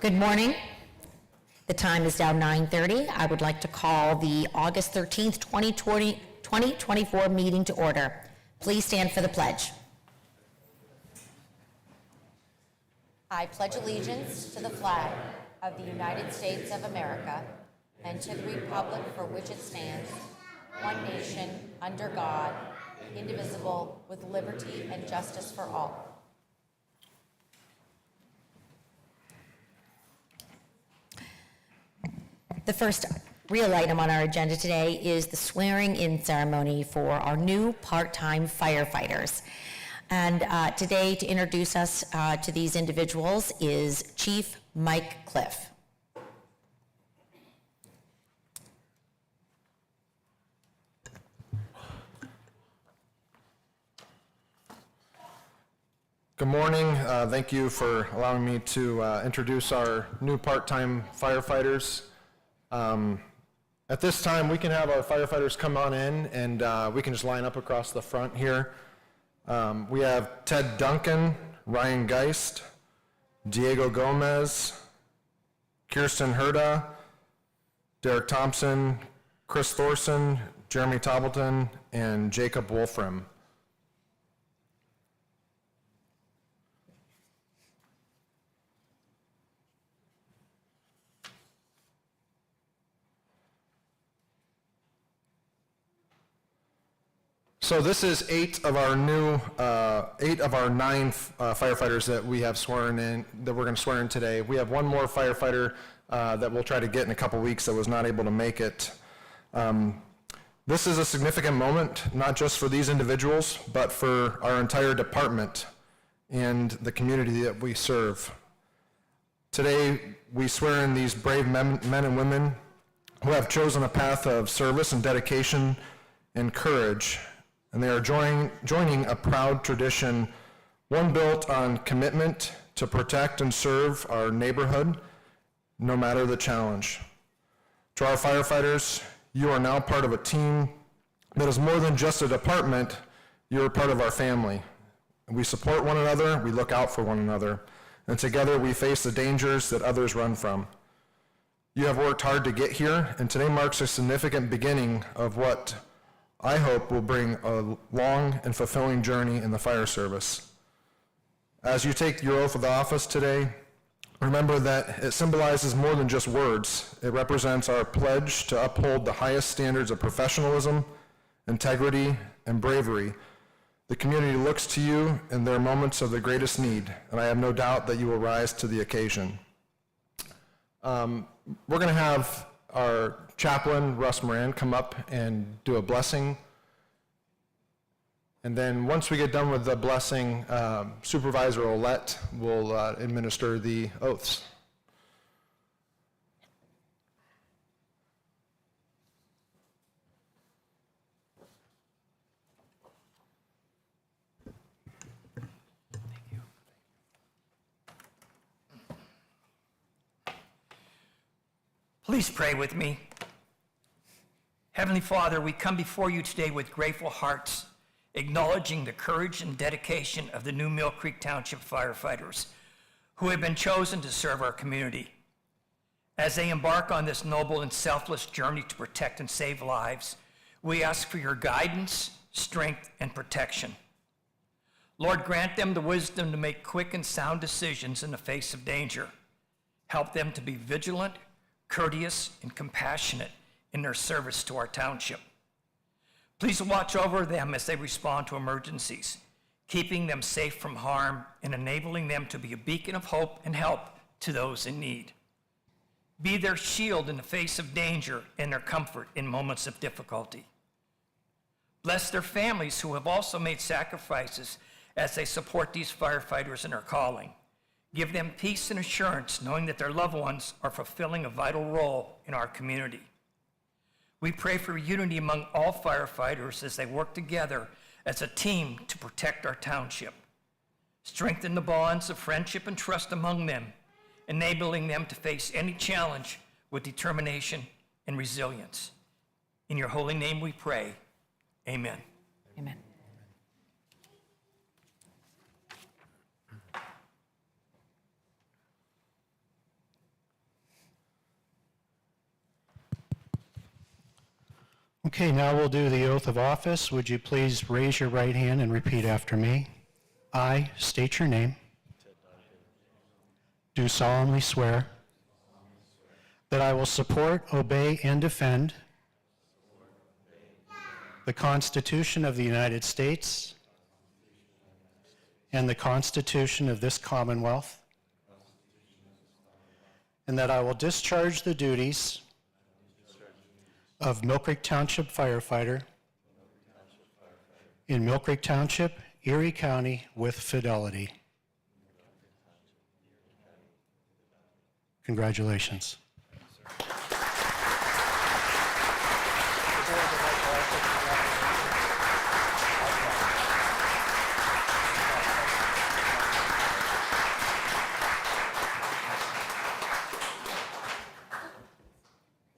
Good morning. The time is now 9:30. I would like to call the August 13th, 2024 meeting to order. Please stand for the pledge. I pledge allegiance to the flag of the United States of America and to the republic for which it stands, one nation, under God, indivisible, with liberty and justice for all. The first real item on our agenda today is the swearing-in ceremony for our new part-time firefighters. And today, to introduce us to these individuals is Chief Mike Cliff. Good morning. Thank you for allowing me to introduce our new part-time firefighters. At this time, we can have our firefighters come on in, and we can just line up across the front here. We have Ted Duncan, Ryan Geist, Diego Gomez, Kirsten Herda, Derek Thompson, Chris Thorson, Jeremy Toppleton, and Jacob Wolfram. So this is eight of our 9 firefighters that we have sworn in, that we're going to swear in today. We have one more firefighter that we'll try to get in a couple weeks that was not able to make it. This is a significant moment, not just for these individuals, but for our entire department and the community that we serve. Today, we swear in these brave men and women who have chosen a path of service and dedication and courage. And they are joining a proud tradition, one built on commitment to protect and serve our neighborhood, no matter the challenge. To our firefighters, you are now part of a team that is more than just a department. You are part of our family. We support one another, we look out for one another, and together we face the dangers that others run from. You have worked hard to get here, and today marks a significant beginning of what I hope will bring a long and fulfilling journey in the fire service. As you take your oath of office today, remember that it symbolizes more than just words. It represents our pledge to uphold the highest standards of professionalism, integrity, and bravery. The community looks to you in their moments of the greatest need, and I have no doubt that you will rise to the occasion. We're going to have our chaplain, Russ Moran, come up and do a blessing. And then once we get done with the blessing, Supervisor Olette will administer the oaths. Thank you. Please pray with me. Heavenly Father, we come before you today with grateful hearts, acknowledging the courage and dedication of the new Mill Creek Township firefighters who have been chosen to serve our community. As they embark on this noble and selfless journey to protect and save lives, we ask for your guidance, strength, and protection. Lord, grant them the wisdom to make quick and sound decisions in the face of danger. Help them to be vigilant, courteous, and compassionate in their service to our township. Please watch over them as they respond to emergencies, keeping them safe from harm and enabling them to be a beacon of hope and help to those in need. Be their shield in the face of danger and their comfort in moments of difficulty. Bless their families who have also made sacrifices as they support these firefighters in their calling. Give them peace and assurance knowing that their loved ones are fulfilling a vital role in our community. We pray for unity among all firefighters as they work together as a team to protect our township. Strengthen the bonds of friendship and trust among them, enabling them to face any challenge with determination and resilience. In your holy name we pray, amen. Amen. Okay, now we'll do the oath of office. Would you please raise your right hand and repeat after me? I state your name. Do solemnly swear that I will support, obey, and defend the Constitution of the United States and the Constitution of this Commonwealth, and that I will discharge the duties of Mill Creek Township firefighter in Mill Creek Township, Erie County, with fidelity. Congratulations.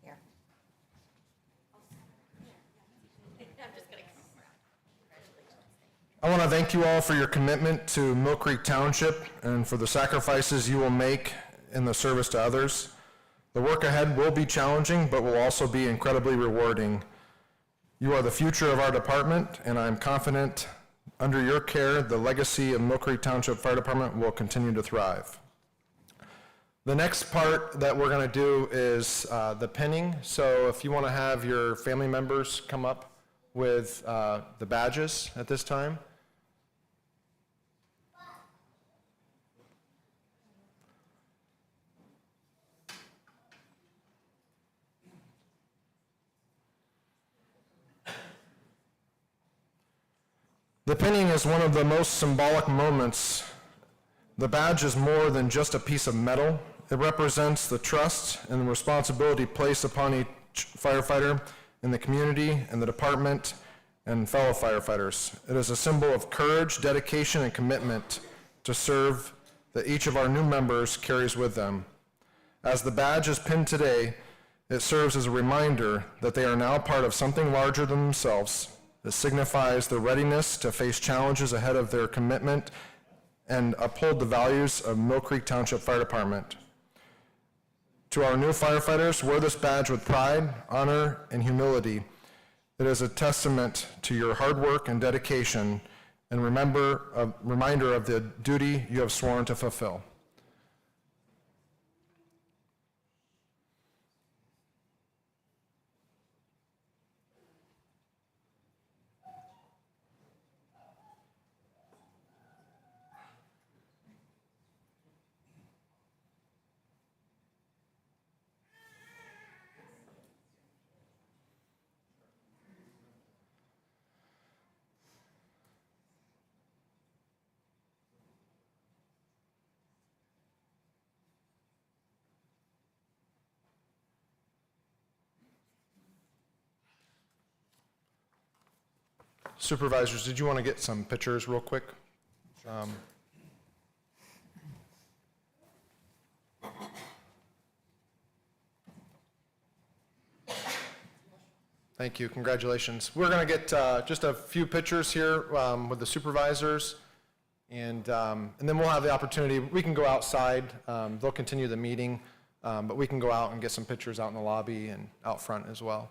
Here. I want to thank you all for your commitment to Mill Creek Township and for the sacrifices you will make in the service to others. The work ahead will be challenging, but will also be incredibly rewarding. You are the future of our department, and I am confident under your care, the legacy of Mill Creek Township Fire Department will continue to thrive. The next part that we're going to do is the pinning. So if you want to have your family members come up with the badges at this time. The pinning is one of the most symbolic moments. The badge is more than just a piece of metal. It represents the trust and the responsibility placed upon each firefighter in the community and the department and fellow firefighters. It is a symbol of courage, dedication, and commitment to serve that each of our new members carries with them. As the badge is pinned today, it serves as a reminder that they are now part of something larger than themselves. It signifies their readiness to face challenges ahead of their commitment and uphold the values of Mill Creek Township Fire Department. To our new firefighters, wear this badge with pride, honor, and humility. It is a testament to your hard work and dedication, and a reminder of the duty you have sworn to fulfill. Supervisors, did you want to get some pictures real quick? Thank you, congratulations. We're going to get just a few pictures here with the supervisors, and then we'll have the opportunity, we can go outside, they'll continue the meeting, but we can go out and get some pictures out in the lobby and out front as well.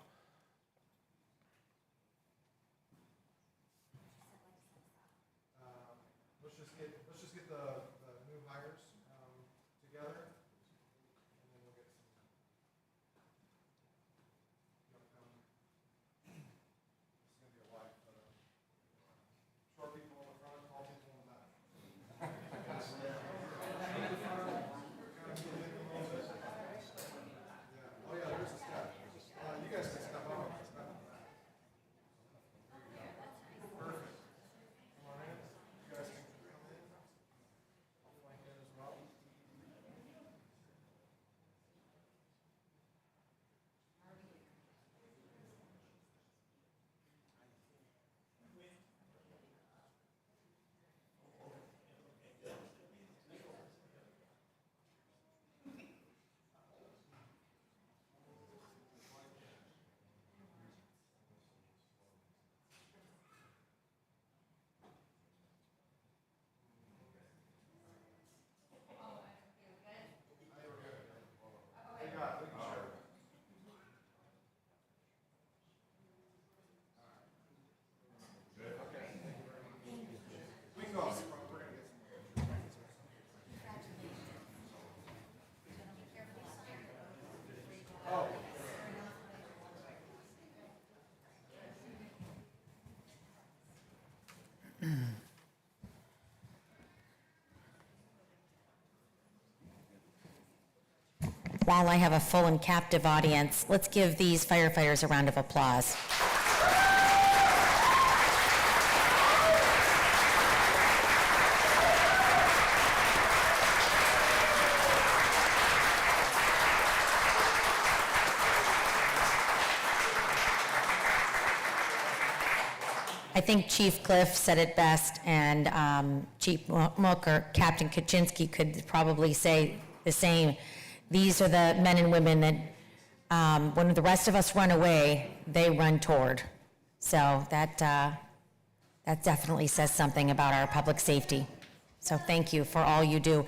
Let's just get the new hires together. Short people in the front, tall people in the back. Oh yeah, there's a step. You guys can step up. Perfect. Come on in. You guys can come in. I'll flank in as well. while I have a full and captive audience, let's give these firefighters a round of applause. I think Chief Cliff said it best, and Chief Mook or Captain Kaczynski could probably say the same. These are the men and women that, when the rest of us run away, they run toward. So that definitely says something about our public safety. So thank you for all you do.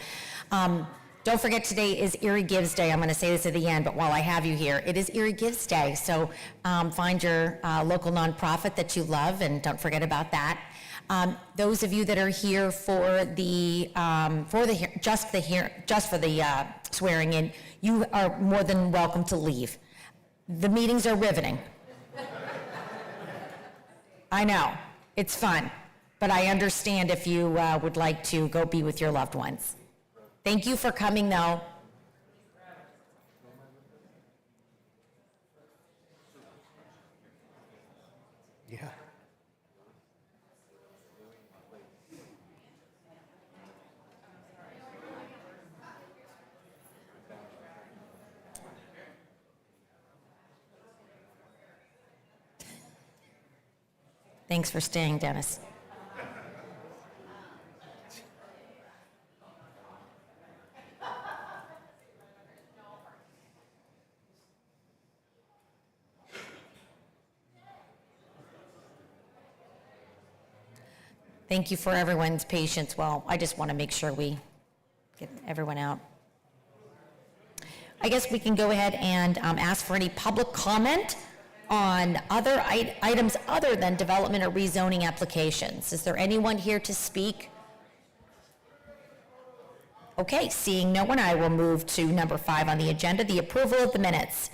Don't forget, today is Erie Gives Day. I'm going to say this at the end, but while I have you here, it is Erie Gives Day. So find your local nonprofit that you love, and don't forget about that. Those of you that are here for the swearing in, you are more than welcome to leave. The meetings are riveting. I know, it's fun, but I understand if you would like to go be with your loved ones. Thank you for coming, though. Yeah. Thanks for staying, Dennis. Thank you for everyone's patience. Well, I just want to make sure we get everyone out. I guess we can go ahead and ask for any public comment on other items other than development or rezoning applications. Is there anyone here to speak? Okay, seeing no one, I will move to number 5 on the agenda, the approval of the minutes.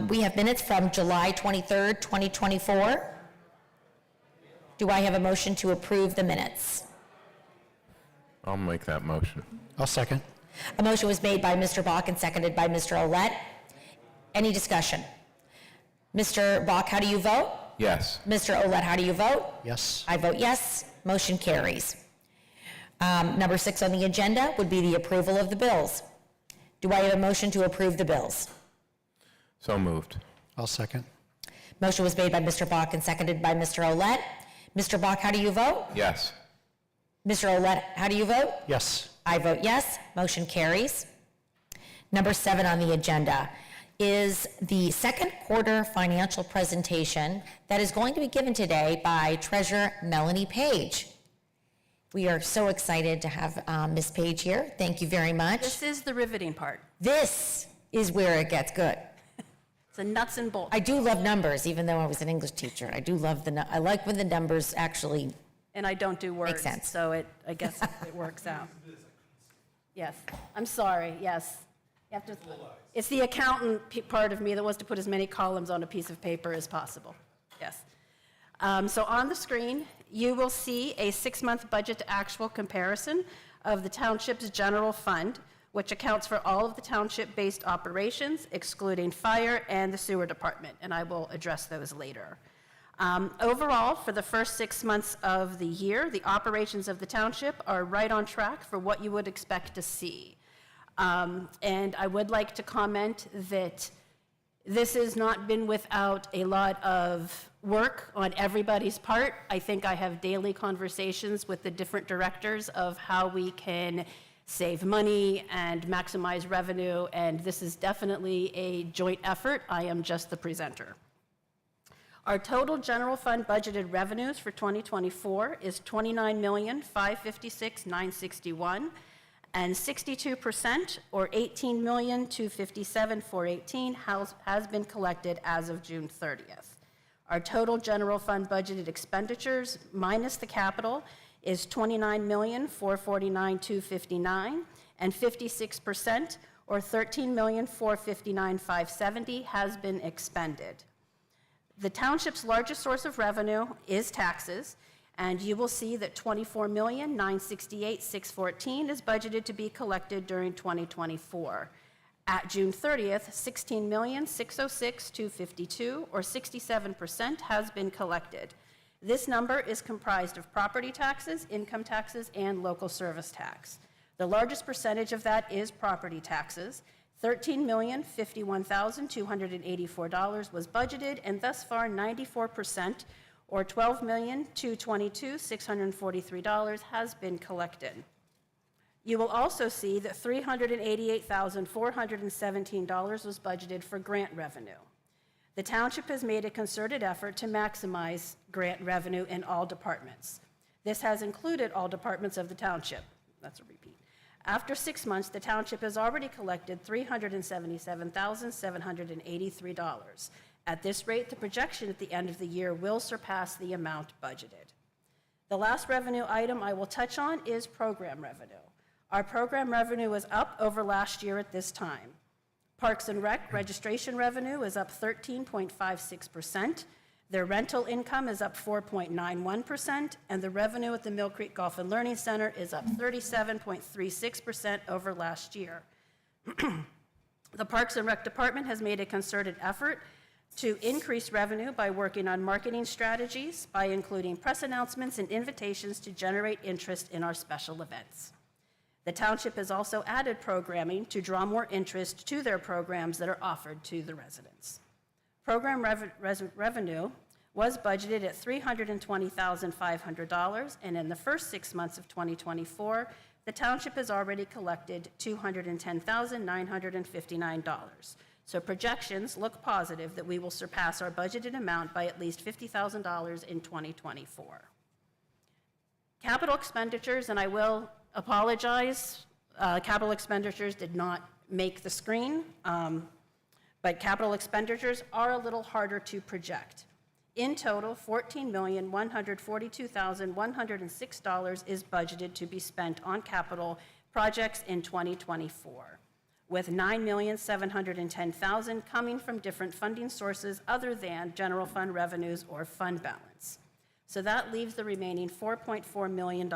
We have minutes from July 23rd, 2024. Do I have a motion to approve the minutes? I'll make that motion. I'll second. A motion was made by Mr. Bach and seconded by Mr. Olet. Any discussion? Mr. Bach, how do you vote? Yes. Mr. Olet, how do you vote? Yes. I vote yes. Motion carries. Number 6 on the agenda would be the approval of the bills. Do I have a motion to approve the bills? So moved. I'll second. Motion was made by Mr. Bach and seconded by Mr. Olet. Mr. Bach, how do you vote? Yes. Mr. Olet, how do you vote? Yes. I vote yes. Motion carries. Number 7 on the agenda is the second quarter financial presentation that is going to be given today by Treasurer Melanie Page. We are so excited to have Ms. Page here. Thank you very much. This is the riveting part. This is where it gets good. It's a nuts and bolts. I do love numbers, even though I was an English teacher. I do love I like when the numbers actually. And I don't do words. Makes sense. So I guess it works out. Yes. I'm sorry. Yes. You have to, it's the accountant part of me that wants to put as many columns on a piece of paper as possible. Yes. So on the screen, you will see a 6-month budget to actual comparison of the township's general fund, which accounts for all of the township-based operations, excluding fire and the sewer department, and I will address those later. Overall, for the first 6 months of the year, the operations of the township are right on track for what you would expect to see. And I would like to comment that this has not been without a lot of work on everybody's part. I think I have daily conversations with the different directors of how we can save money and maximize revenue, and this is definitely a joint effort. I am just the presenter. Our total general fund budgeted revenues for 2024 is $29,556,961, and 62%, or $18,257,418, has been collected as of June 30th. Our total general fund budgeted expenditures minus the capital is $29,449,259, and 56%, or $13,459,570, has been expended. The township's largest source of revenue is taxes, and you will see that $24,968,614 is budgeted to be collected during 2024. At June 30th, $16,606,252, or 67%, has been collected. This number is comprised of property taxes, income taxes, and local service tax. The largest percentage of that is property taxes. $13,051,284 was budgeted, and thus far 94%, or $12,222,643, has been collected. You will also see that $388,417 was budgeted for grant revenue. The township has made a concerted effort to maximize grant revenue in all departments. This has included all departments of the township. That's a repeat. After 6 months, the township has already collected $377,783. At this rate, the projection at the end of the year will surpass the amount budgeted. The last revenue item I will touch on is program revenue. Our program revenue is up over last year at this time. Parks and Rec registration revenue is up 13.56%. Their rental income is up 4.91%, and the revenue at the Mill Creek Golf and Learning Center is up 37.36% over last year. The Parks and Rec Department has made a concerted effort to increase revenue by working on marketing strategies, by including press announcements and invitations to generate interest in our special events. The township has also added programming to draw more interest to their programs that are offered to the residents. Program revenue was budgeted at $320,500, and in the first 6 months of 2024, the township has already collected $210,959. So projections look positive that we will surpass our budgeted amount by at least $50,000 in 2024. Capital expenditures, and I will apologize, capital expenditures did not make the screen, but capital expenditures are a little harder to project. In total, $14,142,106 is budgeted to be spent on capital projects in 2024, with $9,710,000 coming from different funding sources other than general fund revenues or fund balance. So that leaves the remaining $4.4 million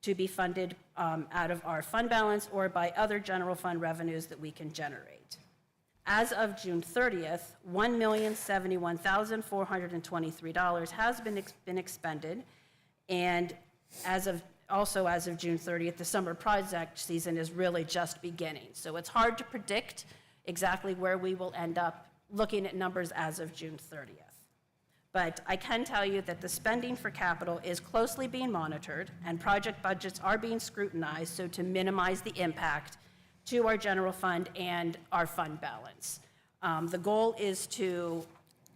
to be funded out of our fund balance or by other general fund revenues that we can generate. As of June 30th, $1,071,423 has been expended, and as of June 30th, the summer project season is really just beginning. So it's hard to predict exactly where we will end up looking at numbers as of June 30th. But I can tell you that the spending for capital is closely being monitored, and project budgets are being scrutinized so to minimize the impact to our general fund and our fund balance. The goal is to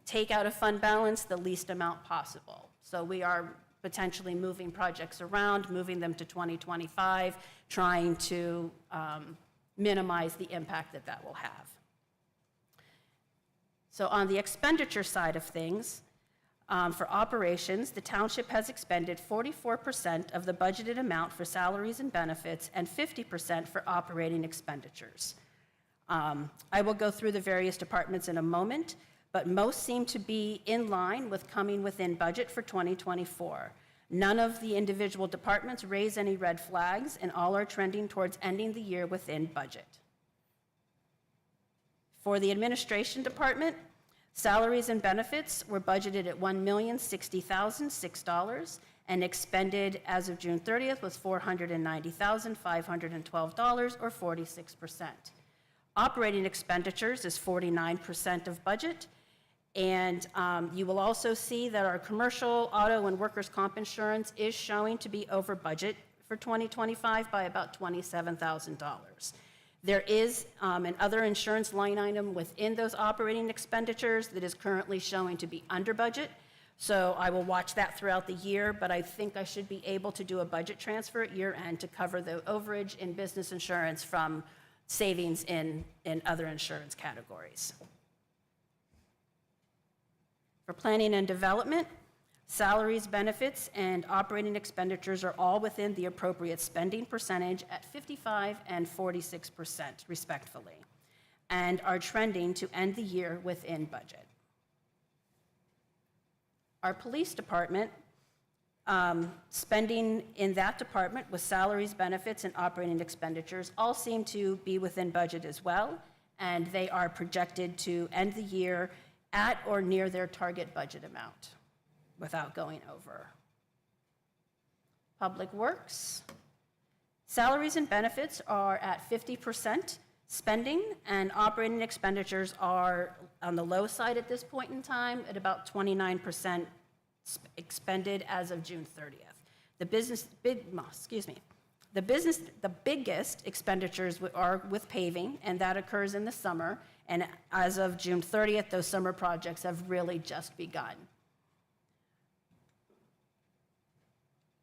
take out of fund balance the least amount possible. So we are potentially moving projects around, moving them to 2025, trying to minimize the impact that that will have. So on the expenditure side of things, for operations, the township has expended 44% of the budgeted amount for salaries and benefits and 50% for operating expenditures. I will go through the various departments in a moment, but most seem to be in line with coming within budget for 2024. None of the individual departments raise any red flags, and all are trending towards ending the year within budget. For the administration department, salaries and benefits were budgeted at $1,060,006 and expended as of June 30th was $490,512, or 46%. Operating expenditures is 49% of budget, and you will also see that our commercial, auto, and workers' comp insurance is showing to be over budget for 2025 by about $27,000. There is an other insurance line item within those operating expenditures that is currently showing to be under budget. So I will watch that throughout the year, but I think I should be able to do a budget transfer at year end to cover the overage in business insurance from savings in other insurance categories. For planning and development, salaries, benefits, and operating expenditures are all within the appropriate spending percentage at 55% and 46%, respectively, and are trending to end the year within budget. Our police department Spending in that department with salaries, benefits, and operating expenditures all seem to be within budget as well, and they are projected to end the year at or near their target budget amount without going over. Public Works, salaries and benefits are at 50% spending, and operating expenditures are on the low side at this point in time at about 29% expended as of June 30th. The biggest expenditures are with paving, and that occurs in the summer, and as of June 30th, those summer projects have really just begun.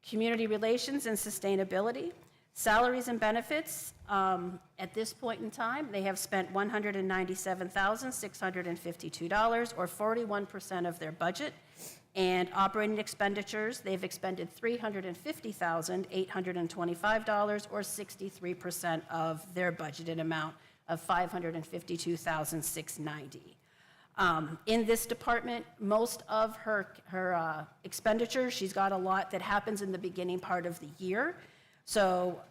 Community relations and sustainability, salaries and benefits, at this point in time, they have spent $197,652, or 41% of their budget. And operating expenditures, they've expended $350,825, or 63% of their budgeted amount of $552,690. In this department, most of her expenditures, she's got a lot that happens in the beginning part of the year. So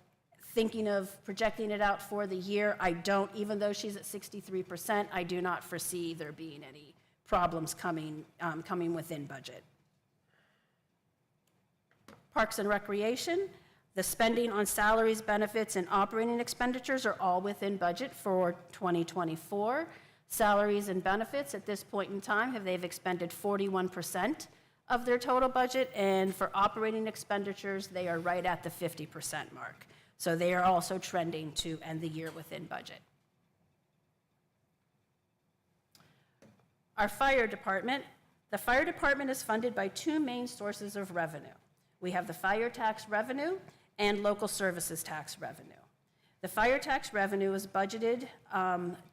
thinking of projecting it out for the year, even though she's at 63%, I do not foresee there being any problems coming within budget. Parks and Recreation, the spending on salaries, benefits, and operating expenditures are all within budget for 2024. Salaries and benefits at this point in time, they've expended 41% of their total budget, and for operating expenditures, they are right at the 50% mark. So they are also trending to end the year within budget. Our fire department, the fire department is funded by two main sources of revenue. We have the fire tax revenue and local services tax revenue. The fire tax revenue is budgeted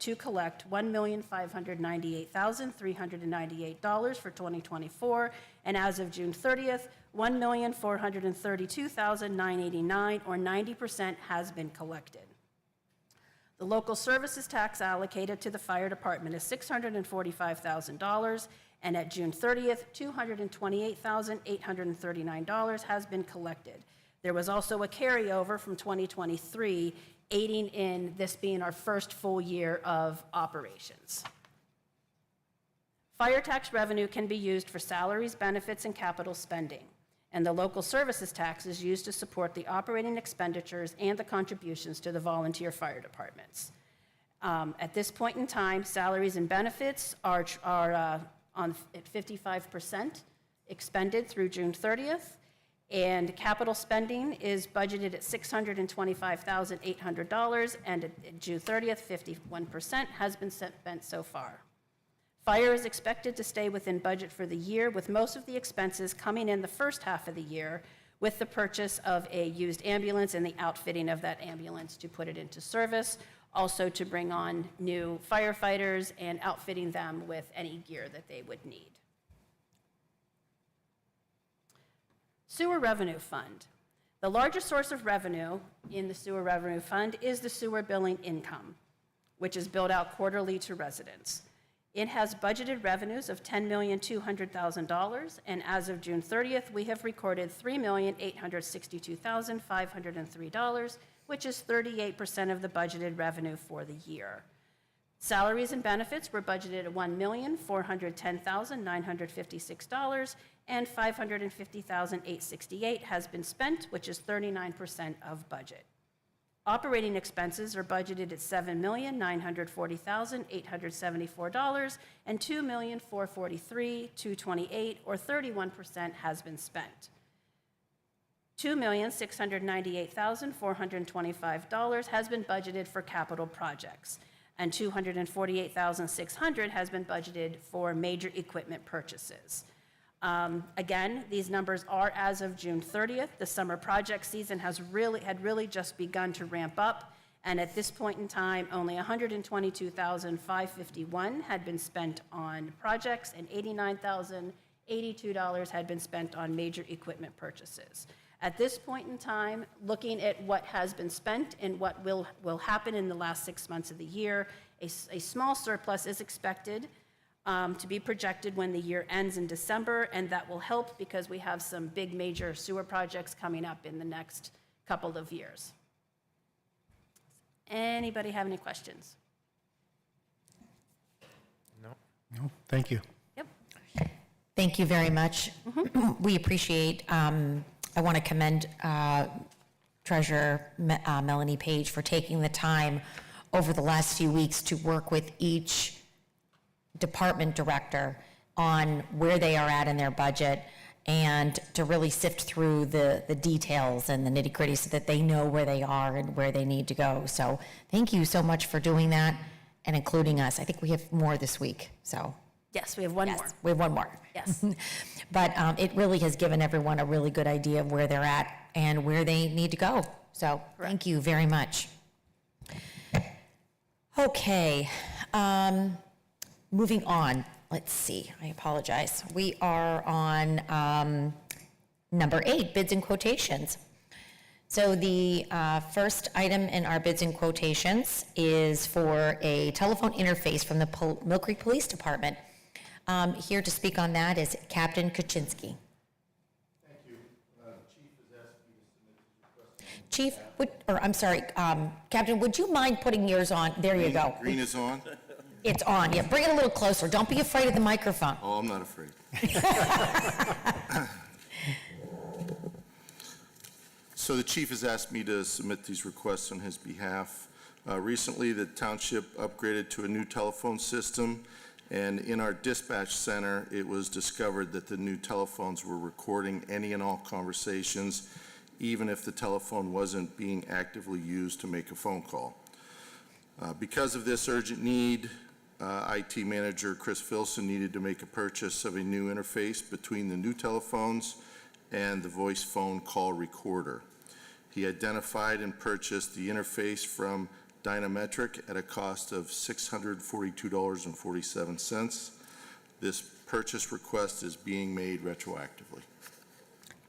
to collect $1,598,398 for 2024, and as of June 30th, $1,432,989, or 90%, has been collected. The local services tax allocated to the fire department is $645,000, and at June 30th, $228,839 has been collected. There was also a carryover from 2023, aiding in this being our first full year of operations. Fire tax revenue can be used for salaries, benefits, and capital spending, and the local services tax is used to support the operating expenditures and the contributions to the volunteer fire departments. At this point in time, salaries and benefits are at 55% expended through June 30th, and capital spending is budgeted at $625,800, and at June 30th, 51% has been spent so far. Fire is expected to stay within budget for the year, with most of the expenses coming in the first half of the year, with the purchase of a used ambulance and the outfitting of that ambulance to put it into service, also to bring on new firefighters and outfitting them with any gear that they would need. Sewer Revenue Fund. The largest source of revenue in the Sewer Revenue Fund is the sewer billing income, which is billed out quarterly to residents. It has budgeted revenues of $10,200,000, and as of June 30th, we have recorded $3,862,503, which is 38% of the budgeted revenue for the year. Salaries and benefits were budgeted at $1,410,956, and $550,868 has been spent, which is 39% of budget. Operating expenses are budgeted at $7,940,874, and $2,443,228, or 31%, has been spent. $2,698,425 has been budgeted for capital projects, and $248,600 has been budgeted for major equipment purchases. Again, these numbers are as of June 30th. The summer project season had really just begun to ramp up, and at this point in time, only $122,551 had been spent on projects, and $89,082 had been spent on major equipment purchases. At this point in time, looking at what has been spent and what will happen in the last 6 months of the year, a small surplus is expected to be projected when the year ends in December, and that will help because we have some big major sewer projects coming up in the next couple of years. Anybody have any questions? No, thank you. Yep. Thank you very much. We appreciate, I want to commend Treasurer Melanie Page for taking the time over the last few weeks to work with each department director on where they are at in their budget and to really sift through the details and the nitty-gritty so that they know where they are and where they need to go. So thank you so much for doing that and including us. I think we have more this week, so. Yes, we have one Yes, more. we have one more. Yes. But it really has given everyone a really good idea of where they're at and where they need to go. So thank you very much. Okay, moving on. Let's see, I apologize. We are on number 8, bids and quotations. So the first item in our bids and quotations is for a telephone interface from the Mill Creek Police Department. Here to speak on that is Captain Kuczynski. Thank you. Chief has asked me to submit his request. Chief, Captain, would you mind putting yours on? There you go. Green is on? It's on, yeah, bring it a little closer. Don't be afraid of the microphone. Oh, I'm not afraid. So the chief has asked me to submit these requests on his behalf. Recently, the township upgraded to a new telephone system, and in our dispatch center, it was discovered that the new telephones were recording any and all conversations, even if the telephone wasn't being actively used to make a phone call. Because of this urgent need, IT manager Chris Filson needed to make a purchase of a new interface between the new telephones and the voice phone call recorder. He identified and purchased the interface from Dynametric at a cost of $642.47. This purchase request is being made retroactively.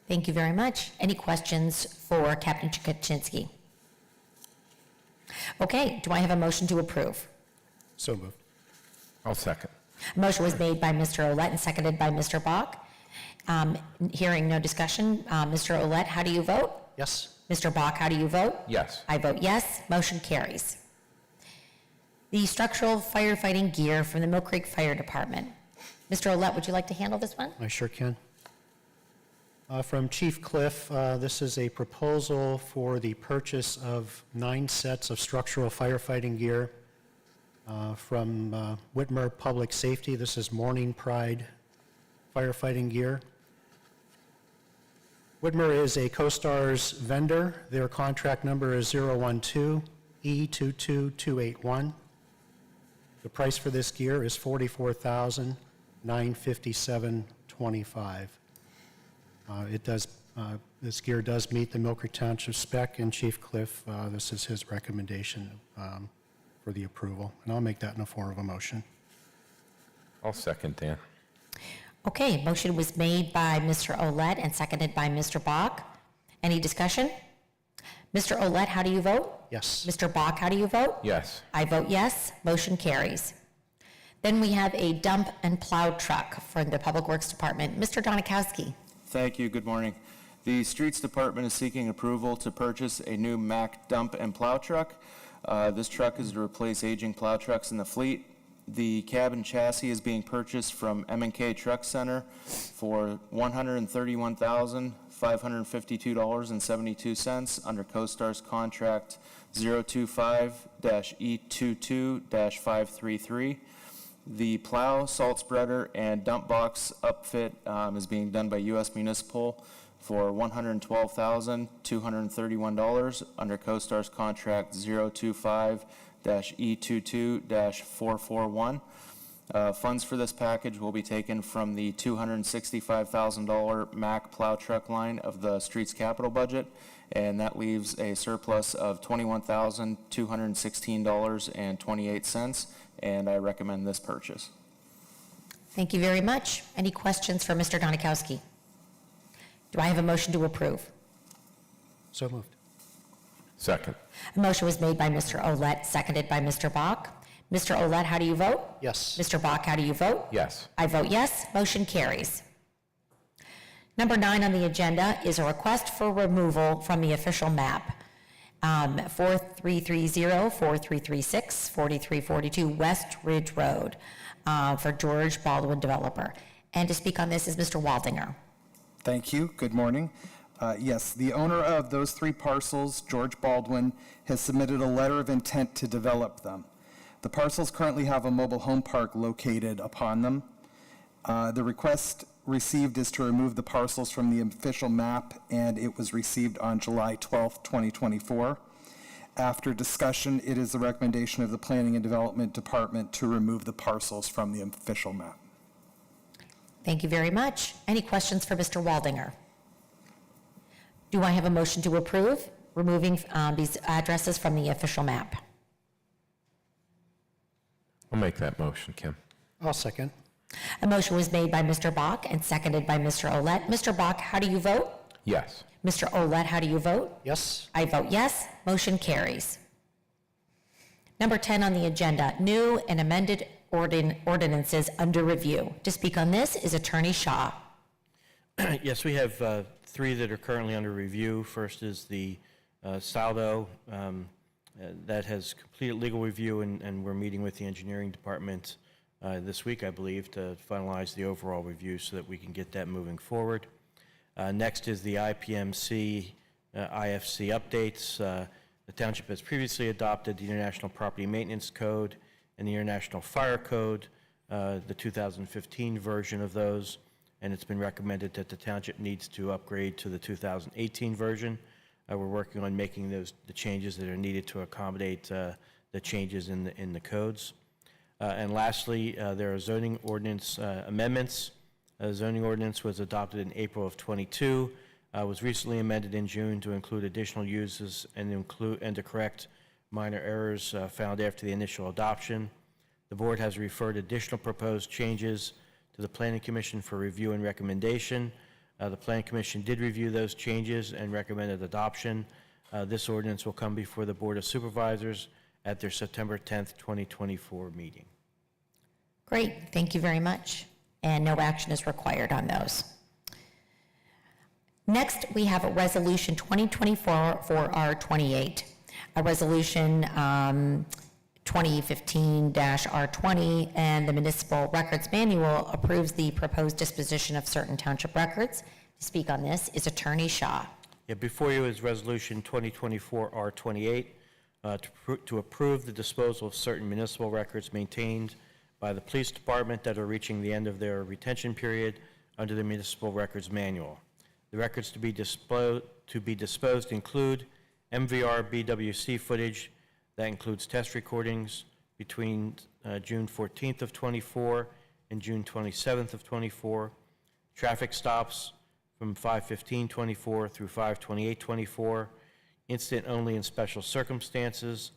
Thank you very much. Any questions for Captain Kuczynski? Okay, do I have a motion to approve? So moved. I'll second. A motion was made by Mr. Olet and seconded by Mr. Bach. Hearing no discussion, Mr. Olet, how do you vote? Yes. Mr. Bach, how do you vote? Yes. I vote yes. Motion carries. The structural firefighting gear from the Mill Creek Fire Department. Mr. Olet, would you like to handle this one? I sure can. From Chief Cliff, this is a proposal for the purchase of 9 sets of structural firefighting gear from Whitmer Public Safety. This is Morning Pride firefighting gear. Whitmer is a CoStar's vendor. Their contract number is 012E22281. The price for this gear is $44,957.25. This gear does meet the Mill Creek Township spec, and Chief Cliff, this is his recommendation for the approval. And I'll make that in the form of a motion. I'll second, Dan. Okay, motion was made by Mr. Olet and seconded by Mr. Bach. Any discussion? Mr. Olet, how do you vote? Yes. Mr. Bach, how do you vote? Yes. I vote yes. Motion carries. Then we have a dump and plow truck from the Public Works Department. Mr. Donikowski. Thank you. Good morning. The Streets Department is seeking approval to purchase a new Mack dump and plow truck. This truck is to replace aging plow trucks in the fleet. The cab and chassis is being purchased from M&K Truck Center for $131,552.72 under CoStar's contract 025-E22-533. The plow, salt spreader, and dump box upfit is being done by U.S. Municipal for $112,231 under CoStar's contract 025-E22-441. Funds for this package will be taken from the $265,000 Mack plow truck line of the streets capital budget, and that leaves a surplus of $21,216.28, and I recommend this purchase. Thank you very much. Any questions for Mr. Donikowski? Do I have a motion to approve? So moved. Second. A motion was made by Mr. Olet, seconded by Mr. Bach. Mr. Olet, how do you vote? Yes. Mr. Bach, how do you vote? Yes. I vote yes, motion carries. Number 9 on the agenda is a request for removal from the official map. 4330, 4336, 4342 West Ridge Road for George Baldwin Developer. And to speak on this is Mr. Waldinger. Thank you. Good morning. Yes, the owner of those 3 parcels, George Baldwin, has submitted a letter of intent to develop them. The parcels currently have a mobile home park located upon them. The request received is to remove the parcels from the official map, and it was received on July 12, 2024. After discussion, it is the recommendation of the Planning and Development Department to remove the parcels from the official map. Thank you very much. Any questions for Mr. Waldinger? Do I have a motion to approve removing these addresses from the official map? I'll make that motion, Kim. I'll second. A motion was made by Mr. Bach and seconded by Mr. Olet. Mr. Bach, how do you vote? Yes. Mr. Olet, how do you vote? Yes. I vote yes, motion carries. Number 10 on the agenda, new and amended ordinances under review. To speak on this is Attorney Shaw. Yes, we have 3 that are currently under review. First is the Saldo that has completed legal review, and we're meeting with the engineering department this week, I believe, to finalize the overall review so that we can get that moving forward. Next is the IPMC IFC updates. The township has previously adopted the International Property Maintenance Code and the International Fire Code, the 2015 version of those, and it's been recommended that the township needs to upgrade to the 2018 version. We're working on making the changes that are needed to accommodate the changes in the codes. And lastly, there are zoning ordinance amendments. The zoning ordinance was adopted in April of '22, was recently amended in June to include additional uses and to correct minor errors found after the initial adoption. The board has referred additional proposed changes to the Planning Commission for review and recommendation. The Planning Commission did review those changes and recommended adoption. This ordinance will come before the Board of Supervisors at their September 10th, 2024 meeting. Great, thank you very much. And no action is required on those. Next, we have a resolution 2024-R28, a resolution 2015-R20, and the Municipal Records Manual approves the proposed disposition of certain township records. To speak on this is Attorney Shaw. Yeah, before you is resolution 2024-R28 to approve the disposal of certain municipal records maintained by the police department that are reaching the end of their retention period under the Municipal Records Manual. The records to be disposed include MVR BWC footage that includes test recordings between June 14th of '24 and June 27th of '24, traffic stops from 5/15/24 through 5/28/24, incident only in special circumstances,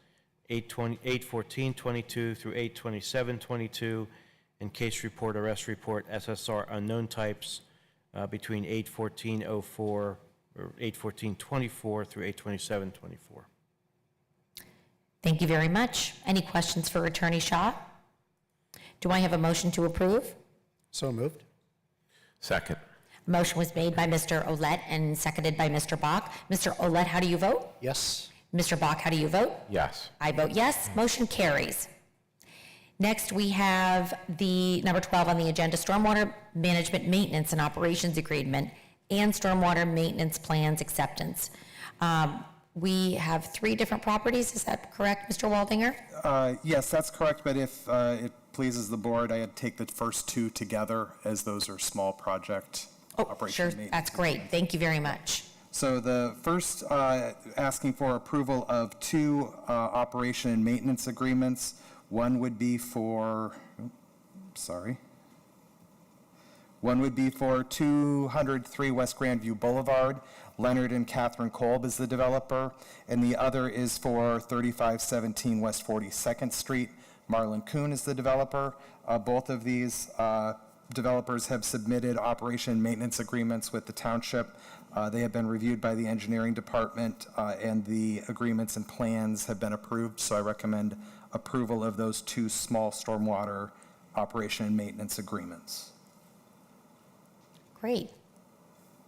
8/14/22 through 8/27/22, and case report, arrest report, SSR unknown types between 8/14/04 or 8/14/24 through 8/27/24. Thank you very much. Any questions for Attorney Shaw? Do I have a motion to approve? So moved. Second. A motion was made by Mr. Olet and seconded by Mr. Bach. Mr. Olet, how do you vote? Yes. Mr. Bach, how do you vote? Yes. I vote yes, motion carries. Next, we have the number 12 on the agenda, Stormwater Management Maintenance and Operations Agreement and Stormwater Maintenance Plans Acceptance. We have 3 different properties, is that correct, Mr. Waldinger? Yes, that's correct, but if it pleases the board, I'd take the first 2 together, as those are small project Oh, operation sure, maintenance. that's great, thank you very much. So the first, asking for approval of 2 operation and maintenance agreements. One would be for, One would be for 203 West Grandview Boulevard. Leonard and Catherine Kolb is the developer, and the other is for 3517 West 42nd Street. Marlon Kuhn is the developer. Both of these developers have submitted operation and maintenance agreements with the township. They have been reviewed by the engineering department, and the agreements and plans have been approved, so I recommend approval of those two small stormwater operation and maintenance agreements. Great.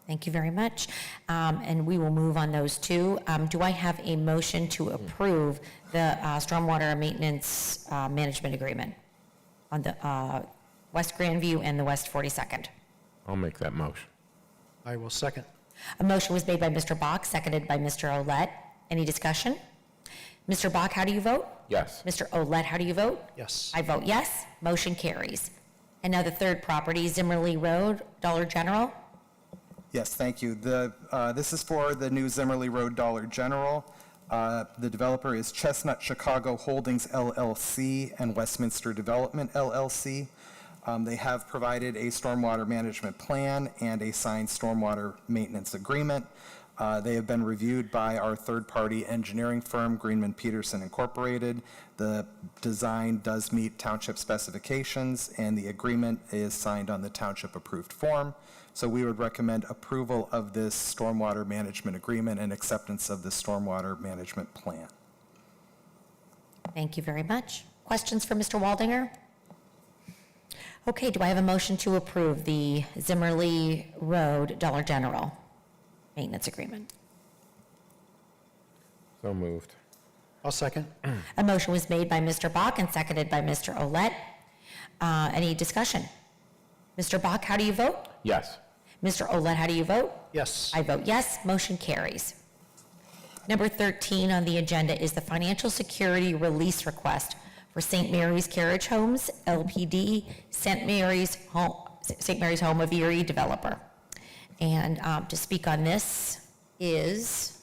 Thank you very much. And we will move on those two. Do I have a motion to approve the stormwater maintenance management agreement on the West Grandview and the West 42nd? I'll make that motion. I will second. A motion was made by Mr. Bach, seconded by Mr. Olet. Any discussion? Mr. Bach, how do you vote? Yes. Mr. Olet, how do you vote? Yes. I vote yes. Motion carries. And now the third property, Zimmerly Road, Dollar General. Yes, thank you. This is for the new Zimmerly Road Dollar General. The developer is Chestnut Chicago Holdings LLC and Westminster Development LLC. They have provided a stormwater management plan and a signed stormwater maintenance agreement. They have been reviewed by our third-party engineering firm, Greenman Peterson Incorporated. The design does meet township specifications, and the agreement is signed on the township-approved form. So we would recommend approval of this stormwater management agreement and acceptance of the stormwater management plan. Thank you very much. Questions for Mr. Waldinger? Okay, do I have a motion to approve the Zimmerly Road Dollar General maintenance agreement? So moved. I'll second. A motion was made by Mr. Bach and seconded by Mr. Olet. Any discussion? Mr. Bach, how do you vote? Yes. Mr. Olet, how do you vote? Yes. I vote yes. Motion carries. Number 13 on the agenda is the financial security release request for St. Mary's Carriage Homes, LPD, St. Mary's Home of Erie developer. And to speak on this is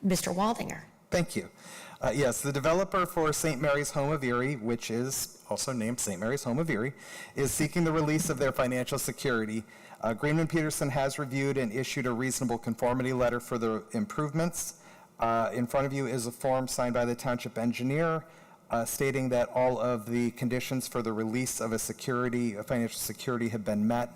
Mr. Waldinger. Thank you. Yes, the developer for St. Mary's Home of Erie, which is also named St. Mary's Home of Erie, is seeking the release of their financial security. Greenman Peterson has reviewed and issued a reasonable conformity letter for the improvements. In front of you is a form signed by the township engineer stating that all of the conditions for the release of a financial security have been met.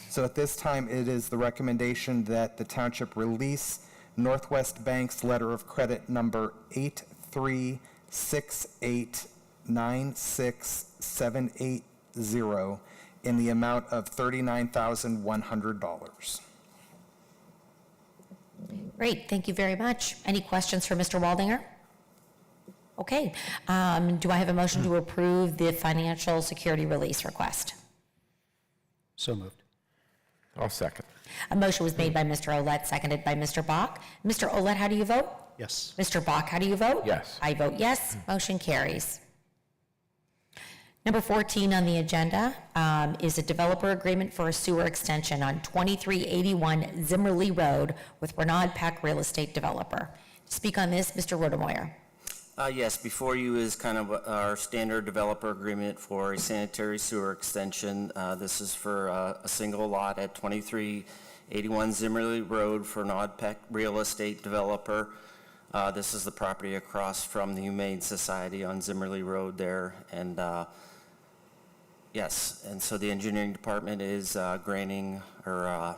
So at this time, it is the recommendation that the township release Northwest Bank's letter of credit number 836896780 in the amount of $39,100. Great, thank you very much. Any questions for Mr. Waldinger? Okay, do I have a motion to approve the financial security release request? So moved. I'll second. A motion was made by Mr. Olet, seconded by Mr. Bach. Mr. Olet, how do you vote? Yes. Mr. Bach, how do you vote? Yes. I vote yes. Motion carries. Number 14 on the agenda is a developer agreement for a sewer extension on 2381 Zimmerly Road with Renaud Peck Real Estate Developer. To speak on this, Mr. Rodemoyer. Yes, before you is kind of our standard developer agreement for a sanitary sewer extension. This is for a single lot at 2381 Zimmerly Road for Renaud Peck Real Estate Developer. This is the property across from the Humane Society on Zimmerly Road there. And yes, and so the engineering department is granting or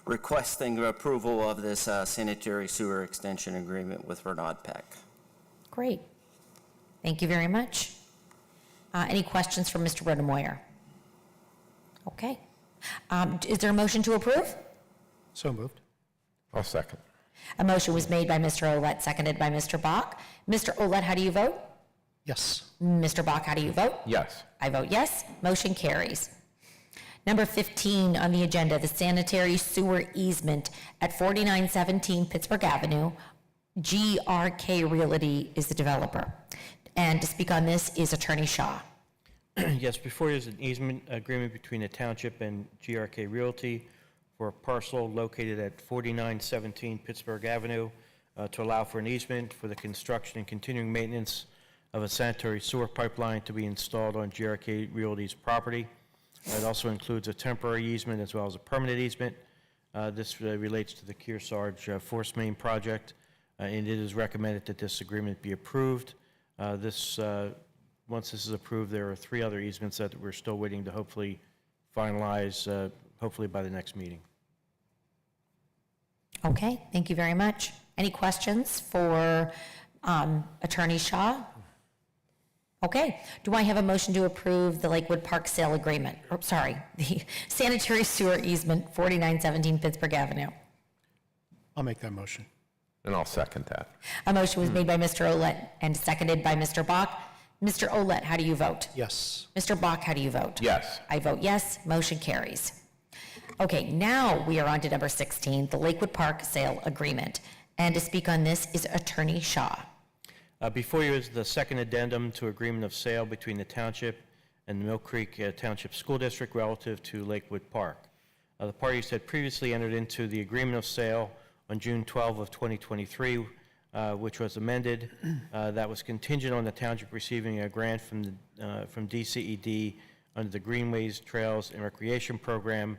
requesting approval of this sanitary sewer extension agreement with Renaud Peck. Great. Thank you very much. Any questions for Mr. Rodemoyer? Okay. Is there a motion to approve? So moved. I'll second. A motion was made by Mr. Olet, seconded by Mr. Bach. Mr. Olet, how do you vote? Yes. Mr. Bach, how do you vote? Yes. I vote yes. Motion carries. Number 15 on the agenda, the sanitary sewer easement at 4917 Pittsburgh Avenue. GRK Realty is the developer. And to speak on this is Attorney Shaw. Yes, before you is an easement agreement between the township and GRK Realty for a parcel located at 4917 Pittsburgh Avenue to allow for an easement for the construction and continuing maintenance of a sanitary sewer pipeline to be installed on GRK Realty's property. It also includes a temporary easement as well as a permanent easement. This relates to the Kearsarge Force Main project, and it is recommended that this agreement be approved. Once this is approved, there are 3 other easements that we're still waiting to hopefully finalize, hopefully by the next meeting. Okay, thank you very much. Any questions for Attorney Shaw? Okay. Do I have a motion to approve the Lakewood Park sale agreement? Or, sorry, the sanitary sewer easement, 4917 Pittsburgh Avenue. I'll make that motion. And I'll second that. A motion was made by Mr. Olet and seconded by Mr. Bach. Mr. Olet, how do you vote? Yes. Mr. Bach, how do you vote? Yes. I vote yes, motion carries. Okay, now we are on to number 16, the Lakewood Park sale agreement. And to speak on this is Attorney Shaw. Before you is the second addendum to agreement of sale between the township and the Mill Creek Township School District relative to Lakewood Park. The parties had previously entered into the agreement of sale on June 12 of 2023, which was amended. That was contingent on the township receiving a grant from DCED under the Greenways, Trails, and Recreation Program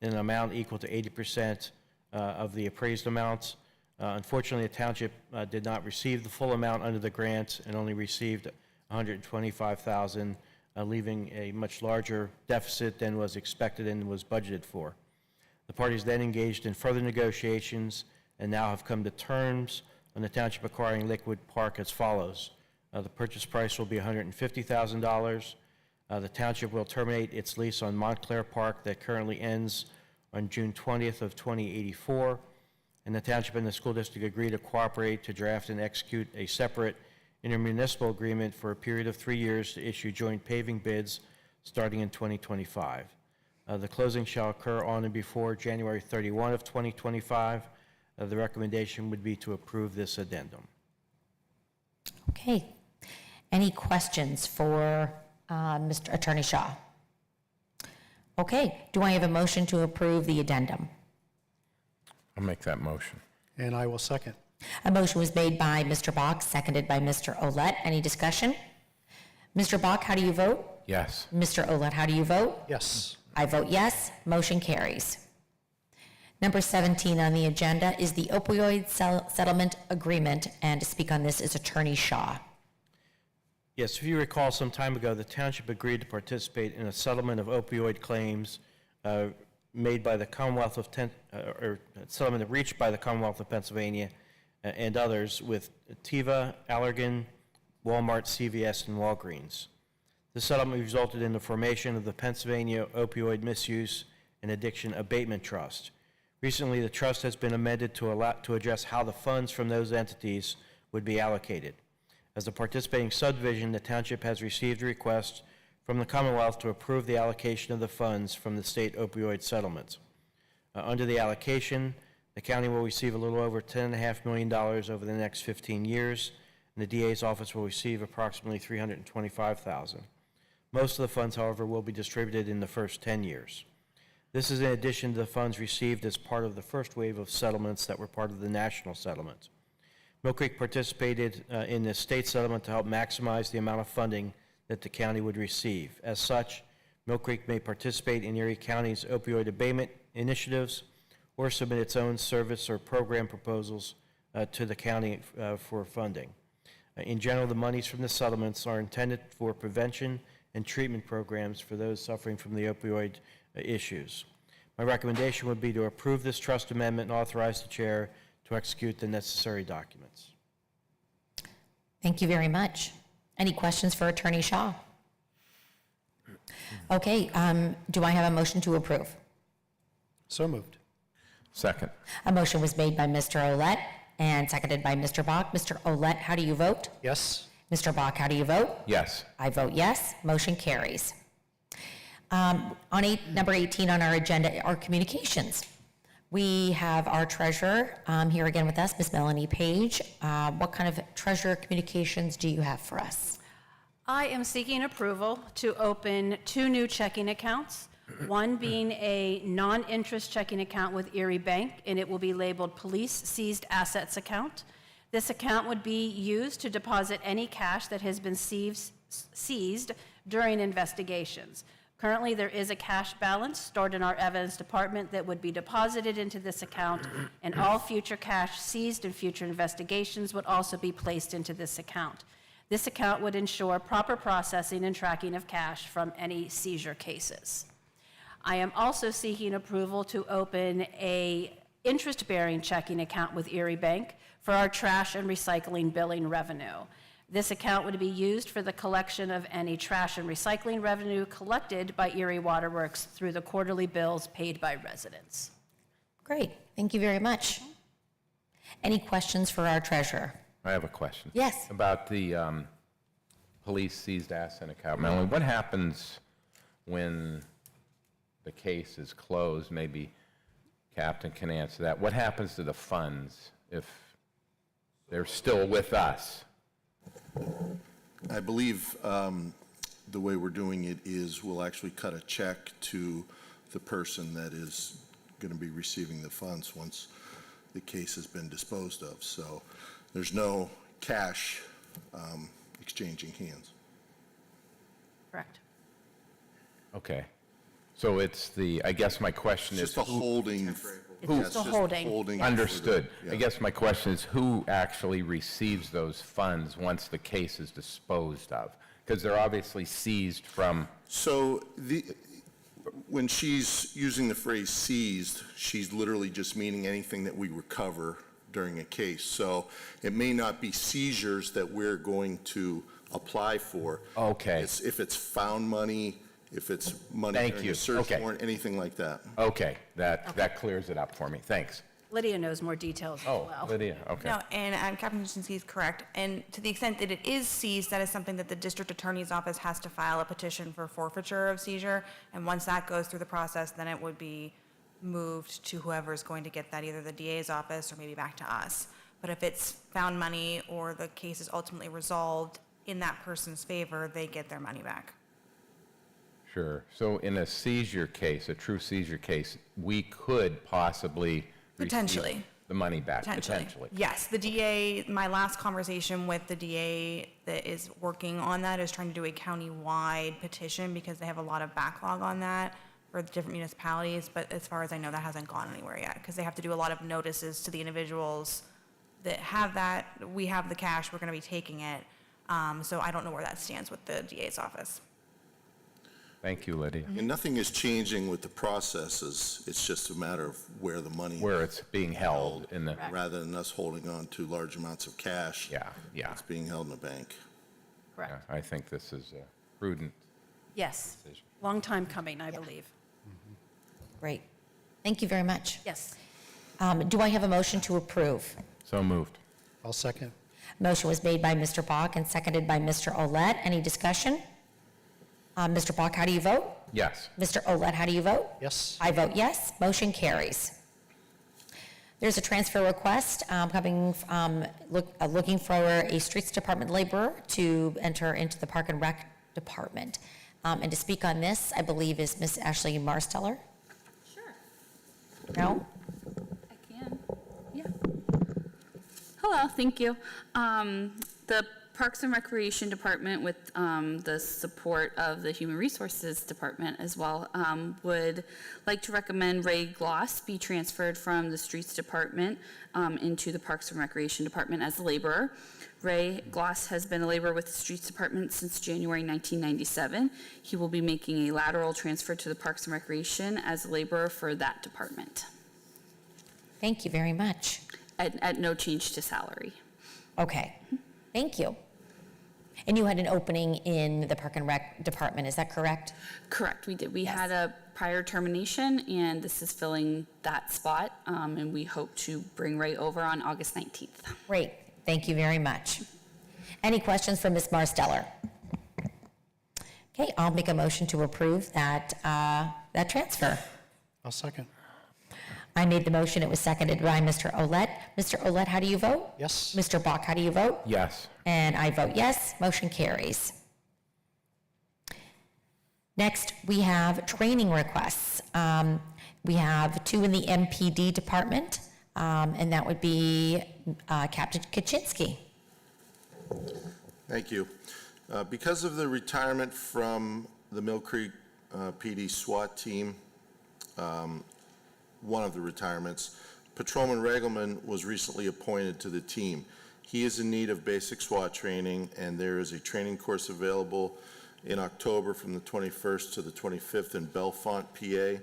in an amount equal to 80% of the appraised amounts. Unfortunately, the township did not receive the full amount under the grant and only received $125,000, leaving a much larger deficit than was expected and was budgeted for. The parties then engaged in further negotiations and now have come to terms on the township acquiring Lakewood Park as follows. The purchase price will be $150,000. The township will terminate its lease on Montclair Park that currently ends on June 20th of 2084. And the township and the school district agree to cooperate to draft and execute a separate intermunicipal agreement for a period of 3 years to issue joint paving bids starting in 2025. The closing shall occur on and before January 31 of 2025. The recommendation would be to approve this addendum. Okay. Any questions for Mr. Attorney Shaw? Okay. Do I have a motion to approve the addendum? I'll make that motion. And I will second. A motion was made by Mr. Bach, seconded by Mr. Olet. Any discussion? Mr. Bach, how do you vote? Yes. Mr. Olet, how do you vote? Yes. I vote yes. Motion carries. Number 17 on the agenda is the opioid settlement agreement, and to speak on this is Attorney Shaw. Yes, if you recall, some time ago, the township agreed to participate in a settlement of opioid claims made by the Commonwealth of settlement reached by the Commonwealth of Pennsylvania and others with Teva, Allergan, Walmart, CVS, and Walgreens. The settlement resulted in the formation of the Pennsylvania Opioid Misuse and Addiction Abatement Trust. Recently, the trust has been amended to address how the funds from those entities would be allocated. As a participating subdivision, the township has received a request from the Commonwealth to approve the allocation of the funds from the state opioid settlements. Under the allocation, the county will receive a little over $10.5 million over the next 15 years, and the DA's office will receive approximately $325,000. Most of the funds, however, will be distributed in the first 10 years. This is in addition to the funds received as part of the first wave of settlements that were part of the national settlement. Mill Creek participated in the state settlement to help maximize the amount of funding that the county would receive. As such, Mill Creek may participate in Erie County's opioid abatement initiatives or submit its own service or program proposals to the county for funding. In general, the monies from the settlements are intended for prevention and treatment programs for those suffering from the opioid issues. My recommendation would be to approve this trust amendment and authorize the chair to execute the necessary documents. Thank you very much. Any questions for Attorney Shaw? Okay, do I have a motion to approve? So moved. Second. A motion was made by Mr. Olet and seconded by Mr. Bach. Mr. Olet, how do you vote? Yes. Mr. Bach, how do you vote? Yes. I vote yes. Motion carries. Number 18 on our agenda are communications. We have our treasurer here again with us, Ms. Melanie Page. What kind of treasurer communications do you have for us? I am seeking approval to open 2 new checking accounts, one being a non-interest checking account with Erie Bank, and it will be labeled Police Seized Assets Account. This account would be used to deposit any cash that has been seized during investigations. Currently, there is a cash balance stored in our evidence department that would be deposited into this account, and all future cash seized in future investigations would also be placed into this account. This account would ensure proper processing and tracking of cash from any seizure cases. I am also seeking approval to open a interest-bearing checking account with Erie Bank for our trash and recycling billing revenue. This account would be used for the collection of any trash and recycling revenue collected by Erie Waterworks through the quarterly bills paid by residents. Great, thank you very much. Any questions for our treasurer? I have a question. Yes. About the police seized asset account. Melanie, what happens when the case is closed? Maybe Captain can answer that. What happens to the funds if they're still with us? I believe the way we're doing it is we'll actually cut a check to the person that is going to be receiving the funds once the case has been disposed of. So there's no cash exchanging hands. Correct. Okay. So it's the, I guess my question It's is. just a holding. It's Yeah, just a just holding. Understood. Yeah. I guess my question is, who actually receives those funds once the case is disposed of? Because they're obviously seized from, So when she's using the phrase seized, she's literally just meaning anything that we recover during a case. So it may not be seizures that we're going to apply for. Okay. If it's found money, if it's money Thank during you. a search Okay. warrant, anything like that. okay, that clears it up for me. Thanks. Lydia knows more details as Oh, well. Lydia, okay. No, and Captain Jasinski is correct. And to the extent that it is seized, that is something that the district attorney's office has to file a petition for forfeiture of seizure. And once that goes through the process, then it would be moved to whoever's going to get that, either the DA's office or maybe back to us. But if it's found money or the case is ultimately resolved in that person's favor, they get their money back. Sure. So in a seizure case, a true seizure case, we could possibly receive Potentially. the money back, potentially. Yes, the DA, my last conversation with the DA that is working on that is trying to do a county-wide petition because they have a lot of backlog on that for the different municipalities, but as far as I know, that hasn't gone anywhere yet because they have to do a lot of notices to the individuals that have that. We have the cash, we're going to be taking it. So I don't know where that stands with the DA's office. Thank you, Lydia. And nothing is changing with the processes. It's just a matter of where the money, Where it's being held in the, rather than us holding on to large amounts of cash. yeah. It's being held in a bank. Correct. I think this is prudent. Yes. Long time coming, I believe. Great, thank you very much. Yes. Do I have a motion to approve? So moved. I'll second. Motion was made by Mr. Bach and seconded by Mr. Olet. Any discussion? Mr. Bach, how do you vote? Yes. Mr. Olet, how do you vote? Yes. I vote yes. Motion carries. There's a transfer request looking for a streets department laborer to enter into the Park and Rec department. And to speak on this, I believe, is Miss Ashley Marsteller. Sure, No? I can. Yeah. Hello, thank you. The Parks and Recreation Department, with the support of the Human Resources Department as well, would like to recommend Ray Gloss be transferred from the Streets Department into the Parks and Recreation Department as a laborer. Ray Gloss has been a laborer with the Streets Department since January 1997. He will be making a lateral transfer to the Parks and Recreation as a laborer for that department, Thank you very much. at no change to salary. Okay, thank you. And you had an opening in the Park and Rec department, is that correct? Correct, we did. We Yes. had a prior termination, and this is filling that spot, and we hope to bring Ray over on August 19th. Great, thank you very much. Any questions for Ms. Marsteller? Okay, I'll make a motion to approve that transfer. I'll second. I made the motion, it was seconded by Mr. Olet. Mr. Olet, how do you vote? Yes. Mr. Bach, how do you vote? Yes. And I vote yes, motion carries. Next, we have training requests. We have two in the MPD department, and that would be Captain Kaczynski. Thank you. Because of the retirement from the Mill Creek PD SWAT team, one of the retirements, Patrolman Regelman was recently appointed to the team. He is in need of basic SWAT training, and there is a training course available in October from the 21st to the 25th in Bellefonte, PA.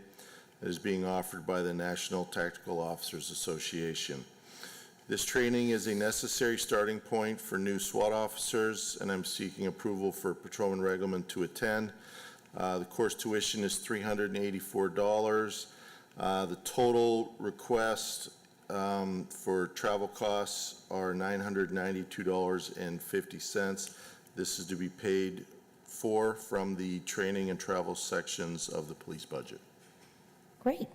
that is being offered by the National Tactical Officers Association. This training is a necessary starting point for new SWAT officers, and I'm seeking approval for Patrolman Regelman to attend. The course tuition is $384. The total request for travel costs are $992.50. This is to be paid for from the training and travel sections of the police budget. Great.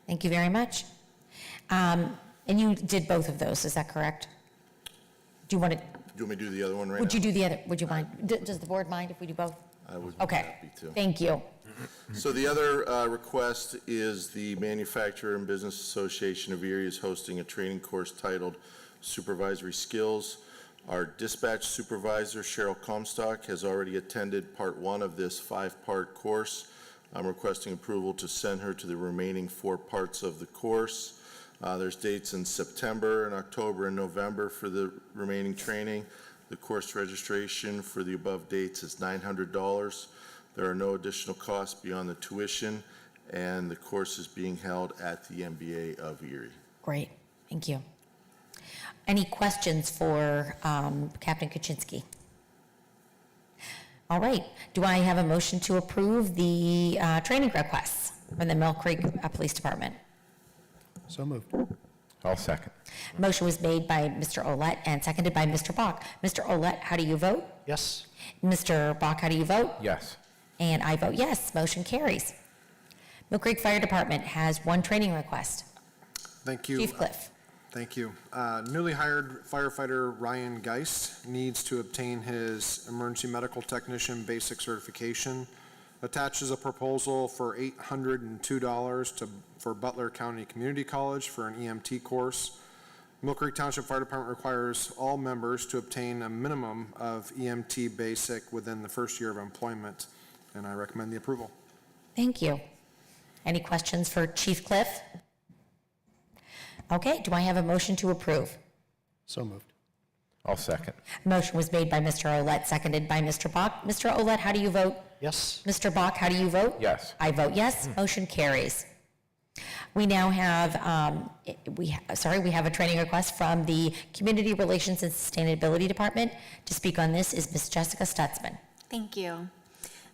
Thank you very much. And you did both of those, is that correct? Do you want to? Do you want me to do the other one right now? Would you do the other? Would you mind? Does the board mind if we do both? I would be Okay. happy to. Thank you. So the other request is the Manufacturer and Business Association of Erie is hosting a training course titled Supervisory Skills. Our dispatch supervisor, Cheryl Comstock, has already attended part 1 of this 5-part course. I'm requesting approval to send her to the remaining 4 parts of the course. There's dates in September and October and November for the remaining training. The course registration for the above dates is $900. There are no additional costs beyond the tuition, and the course is being held at the MBA of Erie. Great. Thank you. Any questions for Captain Kaczynski? All right. Do I have a motion to approve the training requests from the Mill Creek Police Department? So moved. I'll second. Motion was made by Mr. Olet and seconded by Mr. Bach. Mr. Olet, how do you vote? Yes. Mr. Bach, how do you vote? Yes. And I vote yes. Motion carries. Mill Creek Fire Department has one training request. Thank you. Chief Cliff. Thank you. Newly hired firefighter Ryan Geist needs to obtain his emergency medical technician basic certification. Attaches a proposal for $802 for Butler County Community College for an EMT course. Mill Creek Township Fire Department requires all members to obtain a minimum of EMT basic within the first year of employment, and I recommend the approval. Thank you. Any questions for Chief Cliff? Okay, do I have a motion to approve? So moved. I'll second. Motion was made by Mr. Olet, seconded by Mr. Bach. Mr. Olet, how do you vote? Yes. Mr. Bach, how do you vote? Yes. I vote yes. Motion carries. We now have, we have a training request from the Community Relations and Sustainability Department. To speak on this is Ms. Jessica Stutzman. Thank you.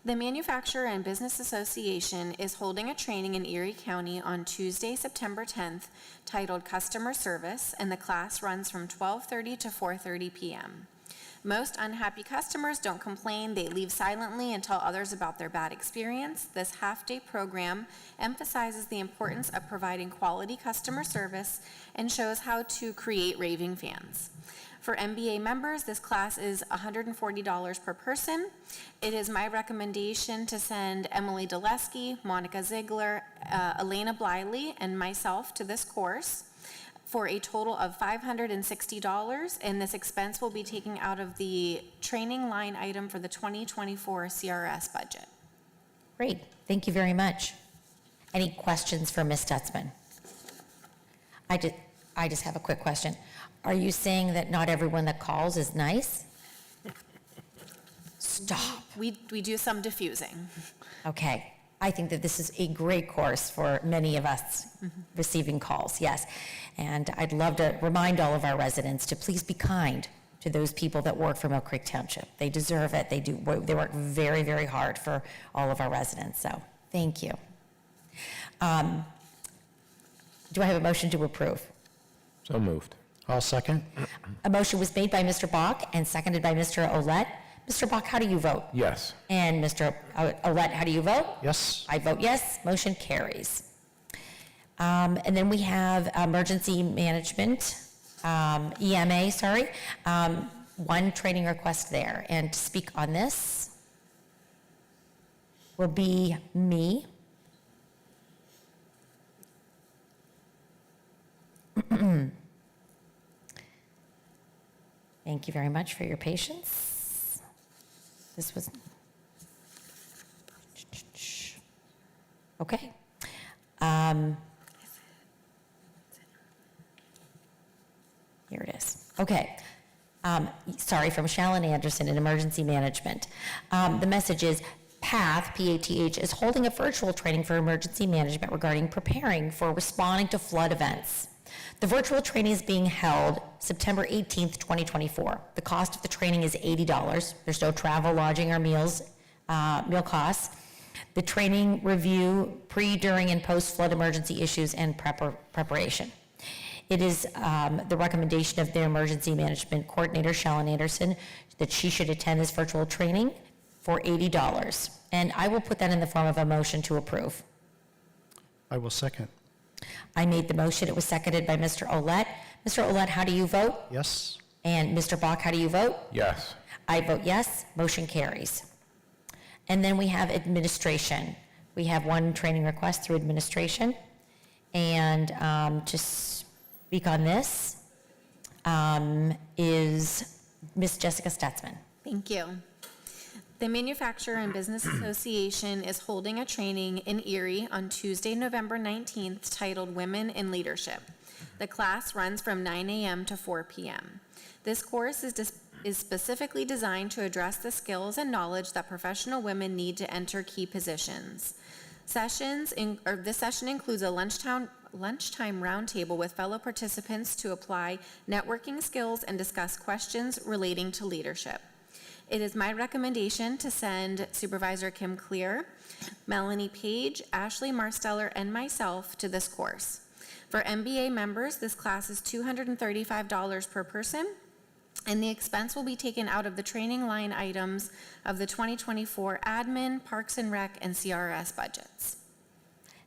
The Manufacturer and Business Association is holding a training in Erie County on Tuesday, September 10th, titled Customer Service, and the class runs from 12:30 to 4:30 p.m. Most unhappy customers don't complain, they leave silently and tell others about their bad experience. This half-day program emphasizes the importance of providing quality customer service and shows how to create raving fans. For MBA members, this class is $140 per person. It is my recommendation to send Emily Dulesky, Monica Ziegler, Elena Bliley, and myself to this course for a total of $560, and this expense will be taken out of the training line item for the 2024 CRS budget. Great, thank you very much. Any questions for Ms. Stutzman? I just have a quick question. Are you saying that not everyone that calls is nice? Stop. We do some diffusing. Okay. I think that this is a great course for many of us receiving calls, yes. And I'd love to remind all of our residents to please be kind to those people that work for Mill Creek Township. They deserve it. They work very, very hard for all of our residents, so thank you. Do I have a motion to approve? So moved. I'll second. A motion was made by Mr. Bach and seconded by Mr. Olet. Mr. Bach, how do you vote? Yes. And Mr. Olet, how do you vote? Yes. I vote yes. Motion carries. And then we have emergency management, EMA, sorry. One training request there. And to speak on this will be me. Thank you very much for your patience. This was, okay. Here it is. Okay. Sorry, from Shallon Anderson in Emergency Management. The message is, PATH, P-A-T-H, is holding a virtual training for emergency management regarding preparing for responding to flood events. The virtual training is being held September 18th, 2024. The cost of the training is $80. There's no travel, lodging, or meal costs. The training review pre, during, and post-flood emergency issues and preparation. It is the recommendation of the Emergency Management Coordinator, Shallon Anderson, that she should attend this virtual training for $80. And I will put that in the form of a motion to approve. I will second. I made the motion. It was seconded by Mr. Olet. Mr. Olet, how do you vote? Yes. And Mr. Bach, how do you vote? Yes. I vote yes. Motion carries. And then we have administration. We have one training request through administration. And to speak on this is Ms. Jessica Stutzman. Thank you. The Manufacturer and Business Association is holding a training in Erie on Tuesday, November 19th, titled Women in Leadership. The class runs from 9 a.m. to 4 p.m. This course is specifically designed to address the skills and knowledge that professional women need to enter key positions. This session includes a lunchtime roundtable with fellow participants to apply networking skills and discuss questions relating to leadership. It is my recommendation to send Supervisor Kim Clear, Melanie Page, Ashley Marsteller, and myself to this course. For MBA members, this class is $235 per person, and the expense will be taken out of the training line items of the 2024 Admin, Parks and Rec, and CRS budgets.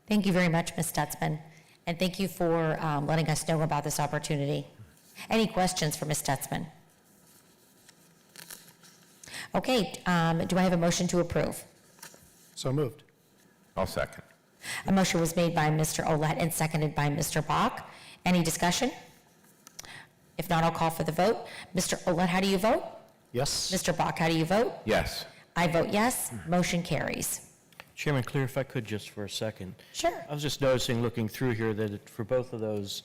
Thank you very much, Ms. Stutzman. And thank you for letting us know about this opportunity. Any questions for Ms. Stutzman? Okay, do I have a motion to approve? So moved. I'll second. A motion was made by Mr. Olet and seconded by Mr. Bach. Any discussion? If not, I'll call for the vote. Mr. Olet, how do you vote? Yes. Mr. Bach, how do you vote? Yes. I vote yes. Motion carries. Chairman Clear, if I could just for a second. Sure. I was just noticing, looking through here, that for both of those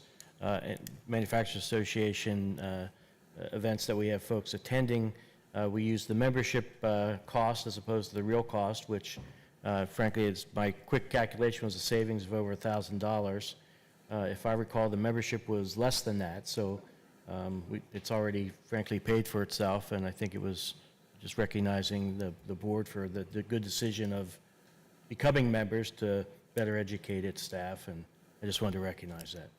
Manufacturers Association events that we have folks attending, we use the membership cost as opposed to the real cost, which frankly, is my quick calculation was a savings of over $1,000. If I recall, the membership was less than that, so it's already frankly paid for itself, and I think it was just recognizing the board for the good decision of becoming members to better educate its staff, and I just wanted to recognize that.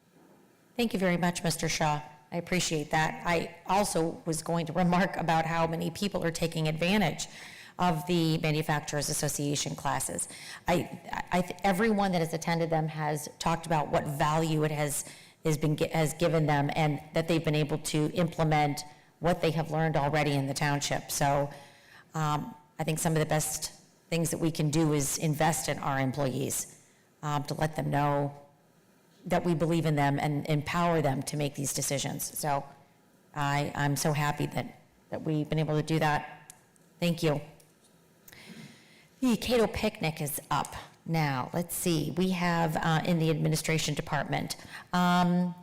Thank you very much, Mr. Shaw. I appreciate that. I also was going to remark about how many people are taking advantage of the Manufacturers Association classes. Everyone that has attended them has talked about what value it has given them, and that they've been able to implement what they have learned already in the township. So I think some of the best things that we can do is invest in our employees, to let them know that we believe in them and empower them to make these decisions. So I'm so happy that we've been able to do that. Thank you. The Cato Picnic is up now. Let's see. We have in the administration department. The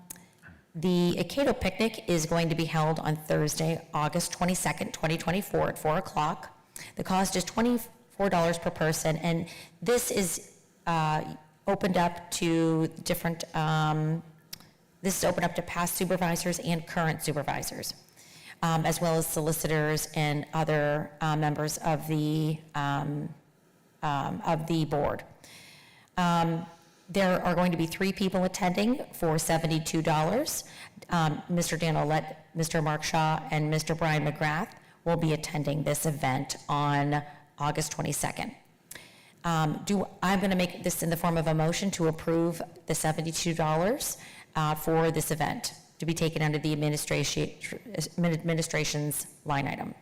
Cato Picnic is going to be held on Thursday, August 22nd, 2024 at 4 o'clock. The cost is $24 per person, and this is opened up to different, this is opened up to past supervisors and current supervisors, as well as solicitors and other members of the board. There are going to be 3 people attending for $72. Mr. Dan Olet, Mr. Mark Shaw, and Mr. Brian McGrath will be attending this event on August 22nd. I'm going to make this in the form of a motion to approve the $72 for this event to be taken under the administration's line item.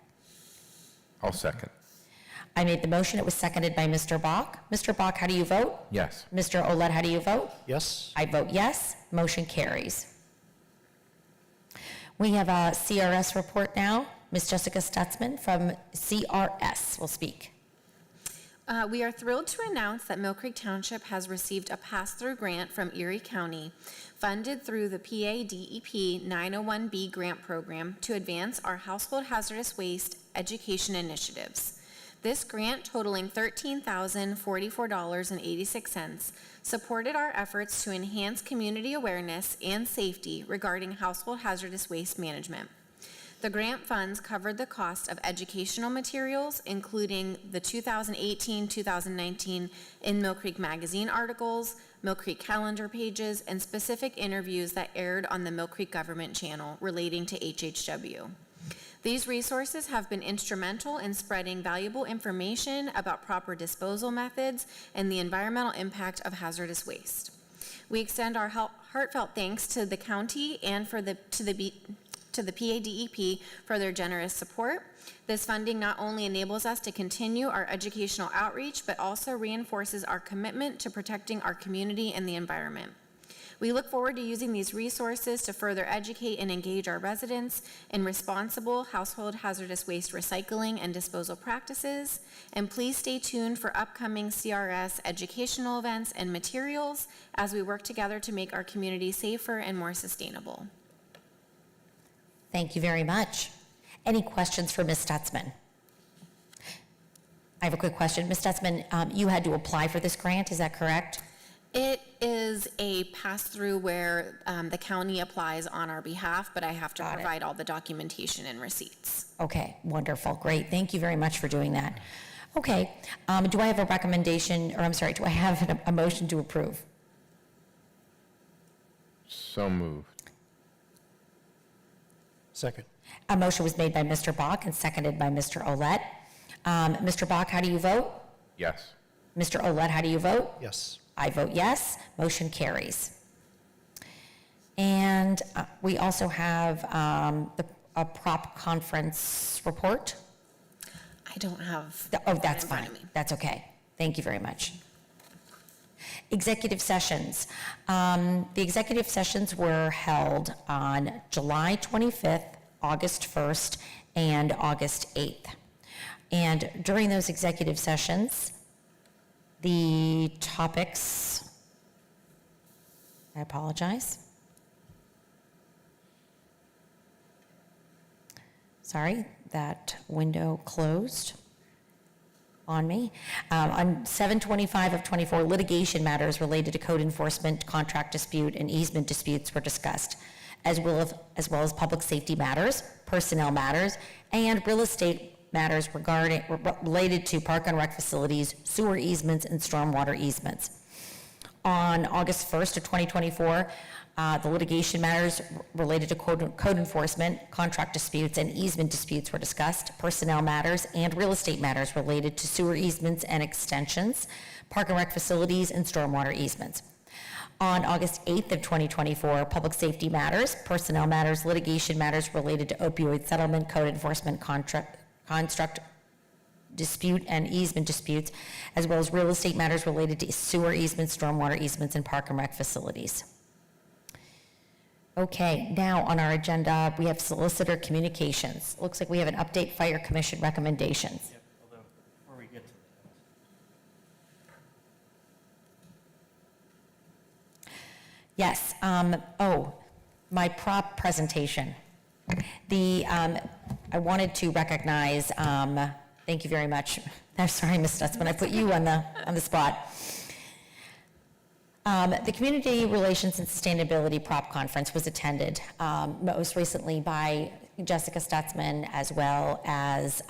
I'll second. I made the motion. It was seconded by Mr. Bach. Mr. Bach, how do you vote? Yes. Mr. Olet, how do you vote? Yes. I vote yes. Motion carries. We have a CRS report now. Ms. Jessica Stutzman from CRS will speak. We are thrilled to announce that Mill Creek Township has received a pass-through grant from Erie County, funded through the PADEP 901B grant program to advance our household hazardous waste education initiatives. This grant, totaling $13,044.86, supported our efforts to enhance community awareness and safety regarding household hazardous waste management. The grant funds covered the cost of educational materials, including the 2018-2019 in Mill Creek Magazine articles, Mill Creek calendar pages, and specific interviews that aired on the Mill Creek Government Channel relating to HHW. These resources have been instrumental in spreading valuable information about proper disposal methods and the environmental impact of hazardous waste. We extend our heartfelt thanks to the county and to the PADEP for their generous support. This funding not only enables us to continue our educational outreach, but also reinforces our commitment to protecting our community and the environment. We look forward to using these resources to further educate and engage our residents in responsible household hazardous waste recycling and disposal practices. And please stay tuned for upcoming CRS educational events and materials as we work together to make our community safer and more sustainable. Thank you very much. Any questions for Ms. Stutzman? I have a quick question. Ms. Stutzman, you had to apply for this grant, is that correct? It is a pass-through where the county applies on our behalf, but I have to provide all the documentation and receipts. Okay, wonderful, great. Thank you very much for doing that. Okay, do I have a recommendation, or I'm sorry, do I have a motion to approve? So moved. Second. A motion was made by Mr. Bach and seconded by Mr. Olet. Mr. Bach, how do you vote? Yes. Mr. Olet, how do you vote? Yes. I vote yes. Motion carries. And we also have a prop conference report. I don't have. Oh, that's in front fine. of me. That's okay. Thank you very much. Executive sessions. The executive sessions were held on July 25th, August 1st, and August 8th. And during those executive sessions, the topics, I apologize. Sorry, that window closed on me. On 725 of 24, litigation matters related to code enforcement, contract dispute, and easement disputes were discussed, as well as public safety matters, personnel matters, and real estate matters related to park and rec facilities, sewer easements, and stormwater easements. On August 1st of 2024, the litigation matters related to code enforcement, contract disputes, and easement disputes were discussed. Personnel matters and real estate matters related to sewer easements and extensions, park and rec facilities, and stormwater easements. On August 8th of 2024, public safety matters, personnel matters, litigation matters related to opioid settlement, code enforcement, contract dispute, and easement disputes, as well as real estate matters related to sewer easements, stormwater easements, and park and rec facilities. Okay, now on our agenda, we have solicitor communications. Looks like we have an update fire commission recommendations. Yep, although before we get to that. Yes, my prop presentation. I wanted to recognize, thank you very much. I'm sorry, Ms. Stutzman, I put you on the spot. The Community Relations and Sustainability Prop Conference was attended most recently by Jessica Stutzman, as well as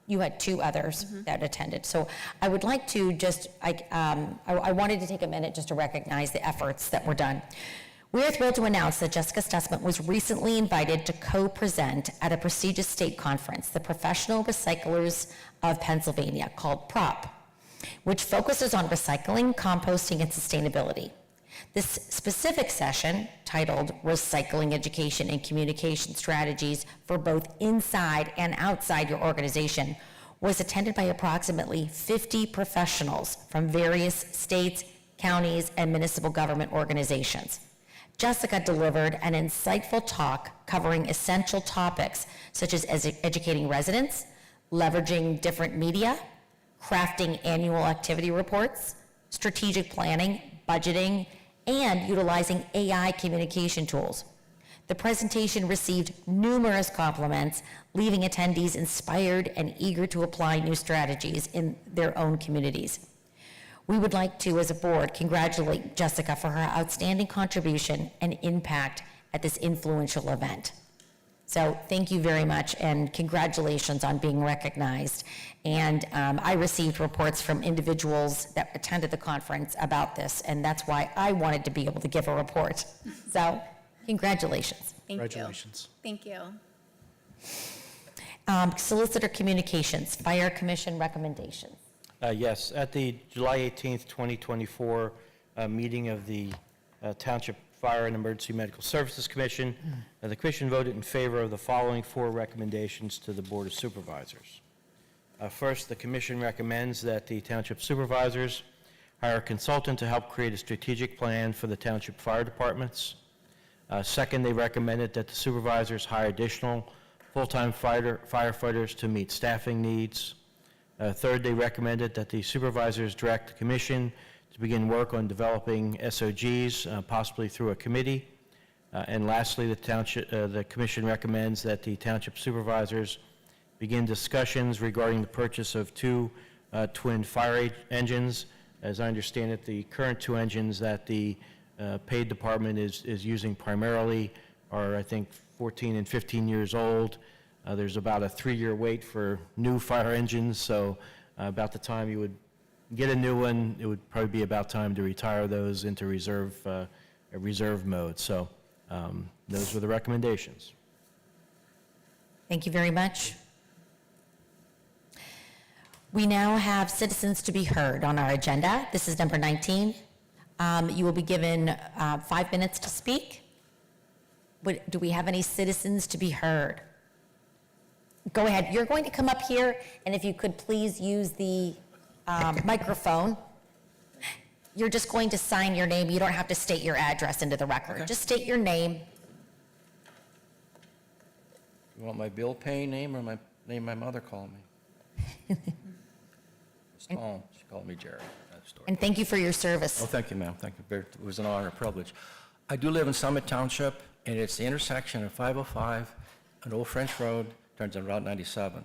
you had two others that attended. So I would like to just, I wanted to take a minute just to recognize the efforts that were done. We are thrilled to announce that Jessica Stutzman was recently invited to co-present at a prestigious state conference, the Professional Recyclers of Pennsylvania, called PROP, which focuses on recycling, composting, and sustainability. This specific session, titled Recycling Education and Communication Strategies for Both Inside and Outside Your Organization, was attended by approximately 50 professionals from various states, counties, and municipal government organizations. Jessica delivered an insightful talk covering essential topics such as educating residents, leveraging different media, crafting annual activity reports, strategic planning, budgeting, and utilizing AI communication tools. The presentation received numerous compliments, leaving attendees inspired and eager to apply new strategies in their own communities. We would like to, as a board, congratulate Jessica for her outstanding contribution and impact at this influential event. So thank you very much, and congratulations on being recognized. And I received reports from individuals that attended the conference about this, and that's why I wanted to be able to give a report. So congratulations. Congratulations. Thank you. Solicitor Communications, Fire Commission recommendations. Yes, at the July 18th, 2024 meeting of the Township Fire and Emergency Medical Services Commission, the commission voted in favor of the following 4 recommendations to the Board of Supervisors. First, the commission recommends that the Township Supervisors hire a consultant to help create a strategic plan for the Township Fire Departments. Second, they recommended that the supervisors hire additional full-time firefighters to meet staffing needs. Third, they recommended that the supervisors direct the commission to begin work on developing SOGs, possibly through a committee. And lastly, the commission recommends that the township supervisors begin discussions regarding the purchase of 2 twin fire engines. As I understand it, the current 2 engines that the paid department is using primarily are, I think, 14 and 15 years old. There's about a 3-year wait for new fire engines, so about the time you would get a new one, it would probably be about time to retire those into reserve mode. So those were the recommendations. Thank you very much. We now have citizens to be heard on our agenda. This is number 19. You will be given 5 minutes to speak. Do we have any citizens to be heard? Go ahead. You're going to come up here, and if you could please use the microphone. You're just going to sign your name. You don't have to state your address into the record. Okay. Just state your name. You want my bill paying name or my name my mother called me? She called me Jerry. That story. And thank you for your service. Oh, thank you, ma'am. Thank you. It was an honor and privilege. I do live in Summit Township, and it's the intersection of 505 and Old French Road, turns on Route 97.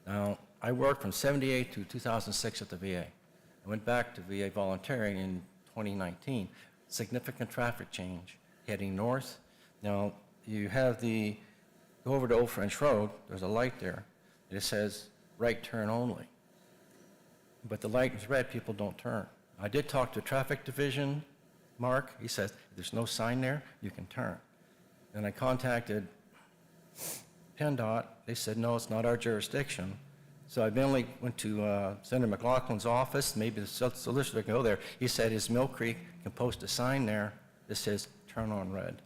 Now, I worked from 78 to 2006 at the VA. I went back to VA volunteering in 2019. Significant traffic change heading north. Now, you have go over to Old French Road, there's a light there. It says right turn only. But the light is red, people don't turn. I did talk to traffic division, Mark. He says, if there's no sign there, you can turn. And I contacted PennDOT. They said, no, it's not our jurisdiction. So I mainly went to Senator McLaughlin's office. Maybe the solicitor can go there. He said his Mill Creek can post a sign there that says turn on red.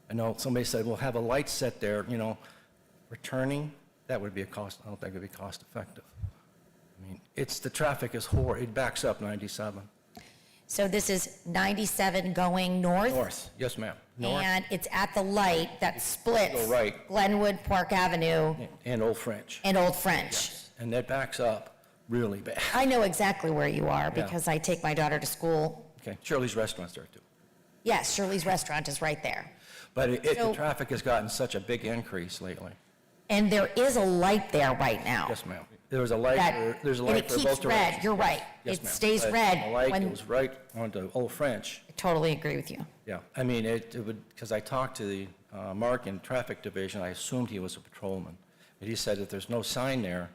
I know somebody said, we'll have a light set there, returning. That would be I don't think it would be cost effective. I mean, the traffic is horrible. It backs up 97. So this is 97 going north? North, yes, ma'am. North. And it's at the light that splits Go right. Glenwood, Park Avenue, And Old French. and Old French. Yes. And that backs up really bad. I know exactly where you are Yeah. because I take my daughter to school. Okay, Shirley's Restaurant's there too. Yes, Shirley's Restaurant is right there. But the So- traffic has gotten such a big increase lately. And there is a light there right now. Yes, ma'am. There's a light That- there's a and light it for keeps both directions. red. You're right. Yes, It ma'am. stays But red The light when- goes right onto Old French. I totally agree with you. Yeah, I mean, it would, because I talked to the Mark in Traffic Division, I assumed he was a patrolman. But he said if there's no sign there,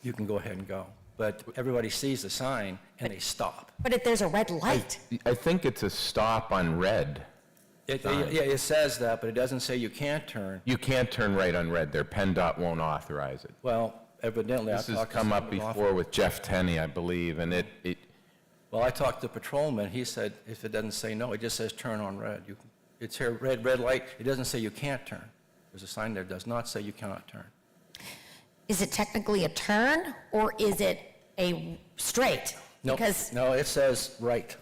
you can go ahead and go. But everybody sees the sign and they stop. But if there's a red light, I think it's a stop on red. Yeah, it says that, but it doesn't say you can't turn. You can't turn right on red there. PennDOT won't authorize it. Well, evidently, I This has talked to come up somebody before with Jeff Tenney, I believe, and Well, I talked to the patrolman, he said if it doesn't say no, it just says turn on red. It's here, red light, it doesn't say you can't turn. There's a sign there that does not say you cannot turn. is it technically a turn or is it a straight? Nope. Because No, it says right.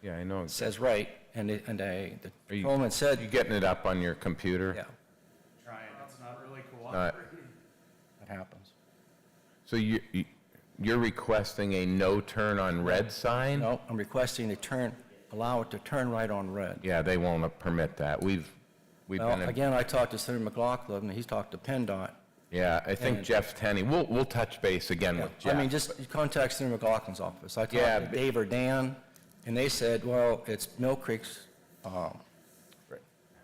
yeah, I know. It says right, and the patrolman said, You getting it up on your computer? yeah, Trying, it's not really Uh, that happens. So you're requesting a no turn on red sign? No, I'm requesting allow it to turn right on red. Yeah, they won't permit that. We've Well, been, again, I talked to Senator McLaughlin, and he's talked to PennDOT. yeah, I think and- Jeff Tenney, we'll touch base again with Jeff. I mean, just contact Senator McLaughlin's office. I Yeah, talked to but- Dave or Dan, and they said, well, it's Mill Creek's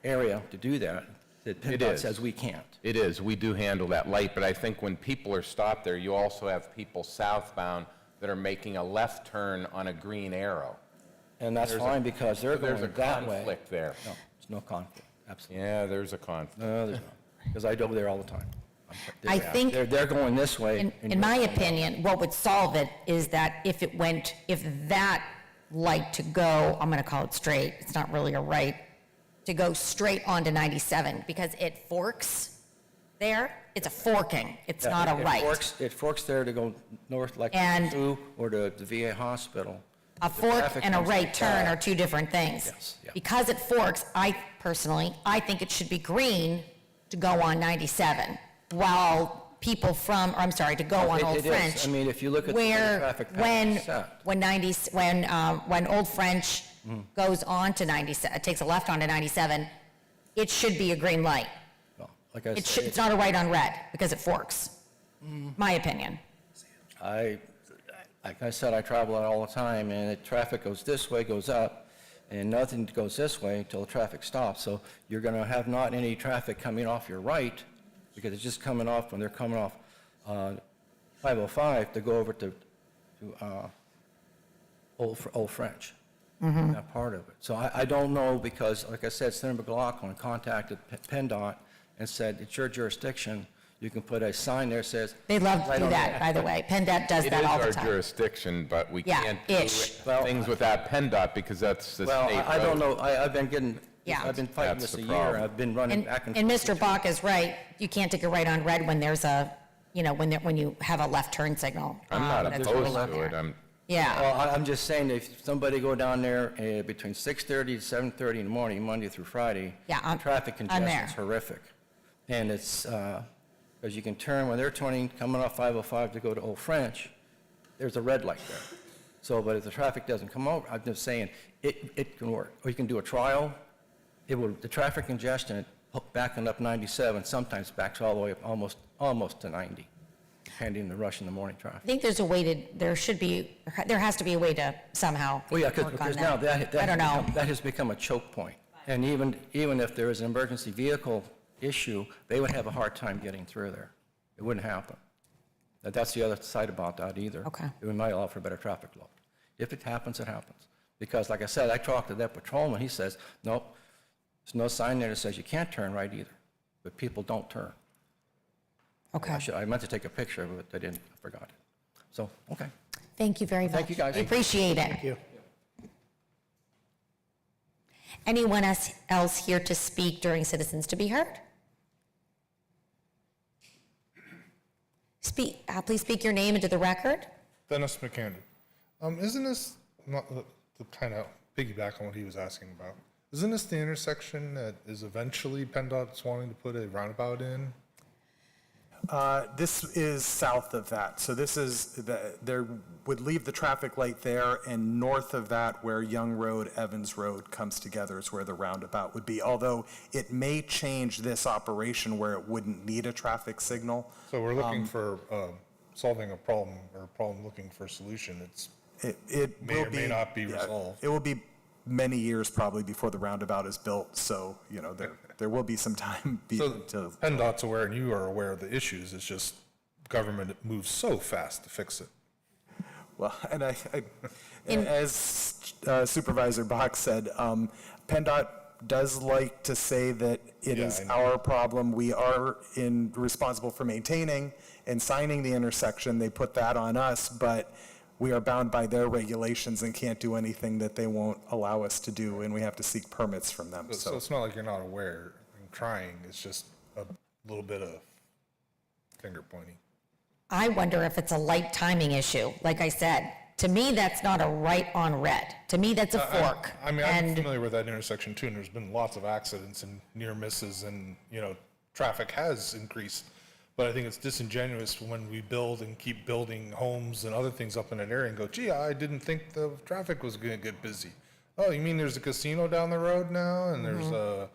area to do that. That It PennDOT is. says we can't. It is, we do handle that light, but I think when people are stopped there, you also have people southbound that are making a left turn on a green arrow. And that's There's a- fine because they're There's going a that way. conflict there. No, there's no conflict, absolutely. Yeah, there's a conflict. No, there's not, because I go there all the time. I think- They're going this way. and In you're my going that way. opinion, what would solve it is that if that light to go, I'm going to call it straight, it's not really a right, to go straight onto 97, because it forks there, it's a forking, it's Yeah, not a it right. It forks there to go north like And- Sioux or to the VA hospital. A The fork traffic and a comes right turn back. are two different things. Yes, yeah. Because it forks, I think it should be green to go on 97, while people from, or I'm sorry, to go on It- Old it is. French. I mean, if you look at the way the where, traffic pattern is set. when Old French Mm-hmm. goes on to 97, takes a left onto 97, it should be a green light. Well, like I It's said, not a right on red, because it forks. Mm-hmm. My opinion. like I said, I travel it all the time, and the traffic goes this way, goes up, and nothing goes this way until the traffic stops. So you're going to have not any traffic coming off your right, because it's just coming off when they're coming off 505 to go over to Old French. That part of it. So I don't know, because, like I said, Senator McLaughlin contacted PennDOT and said, it's your jurisdiction. You can put a sign there that says. They love to right do on that, by the way. PennDOT does that all the It is time. our jurisdiction, but we Yeah, can't do ish. things without PennDOT because that's the state Well, road. I don't know, I've been getting, Yeah. I've been fighting That's this the a year. problem. I've been running And, back and and forth. Mr. Bach is right. You can't take a right on red when there's a, when you have a left turn signal. I'm not that's opposed right to there. it. Yeah. Well, I'm just saying, if somebody go down there between 6:30 to 7:30 in the morning, Monday through Friday, Yeah, the traffic I'm congestion there. is horrific. And it's, because you can turn, when they're turning, coming off 505 to go to Old French, there's a red light there. So, but if the traffic doesn't come over, I'm just saying, it can work. Or you can do a trial. The traffic congestion, backing up 97, sometimes backs all the way up almost to 90, depending on the rush in the morning traffic. I think there's a way there has to be a way to somehow Well, yeah, work on because now that I don't know. that has become a choke point. And even if there is an emergency vehicle issue, they would have a hard time getting through there. It wouldn't happen. That's the other side about that either. Okay. It might allow for better traffic flow. If it happens, it happens. Because like I said, I talked to that patrolman, he says, nope, there's no sign there that says you can't turn right either, but people don't turn. Okay. I meant to take a picture of it, I didn't, I forgot it. So, okay. Thank you very much. Thank you, guys. We appreciate it. Thank you. Anyone else here to speak during Citizens to be Heard? Please speak your name into the record. Dennis McAndrew. Isn't this, not to kind of piggyback on what he was asking about, isn't this the intersection that is eventually PennDOT's wanting to put a roundabout in? This is south of that. So this is, there would leave the traffic light there, and north of that, where Young Road, Evans Road comes together is where the roundabout would be. Although it may change this operation where it wouldn't need a traffic signal. So we're looking for solving a problem, or a problem looking for a solution. It may will or may not be resolved. It will be many years probably before the roundabout is built. So, there will be some time. So PennDOT's aware and you are aware of the issues. It's just government moves so fast to fix it. Well, and as Supervisor Bach said, PennDOT does like to say that it is our problem. We are responsible for maintaining and signing the intersection. They put that on us, but we are bound by their regulations and can't do anything that they won't allow us to do, and we have to seek permits from them. So it's not like you're not aware and trying. It's just a little bit of finger pointing. I wonder if it's a light timing issue. Like I said, to me, that's not a right on red. To me, that's a fork. I'm And familiar with that intersection too, and there's been lots of accidents and near misses, and traffic has increased. But I think it's disingenuous when we build and keep building homes and other things up in an area and go, gee, I didn't think the traffic was going to get busy. Oh, you mean there's a casino down the road now, and there's a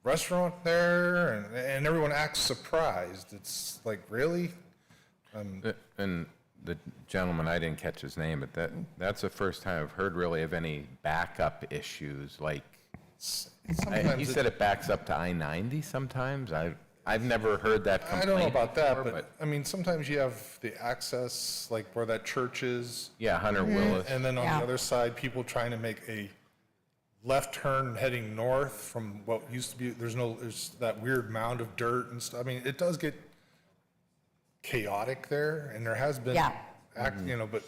restaurant there, and everyone acts surprised. It's like, really? And the gentleman, I didn't catch his name, but that's the first time I've heard really of any backup issues, like, he said it backs up to I-90 sometimes. I've never heard that complaint. I don't know about that, before, but I mean, sometimes you have the access, like where that church is. Yeah, Hunter Willis. And then on the other side, people trying to make a left turn heading north from what used to be, there's that weird mound of dirt and stuff. I mean, it does get chaotic there, and there has been, but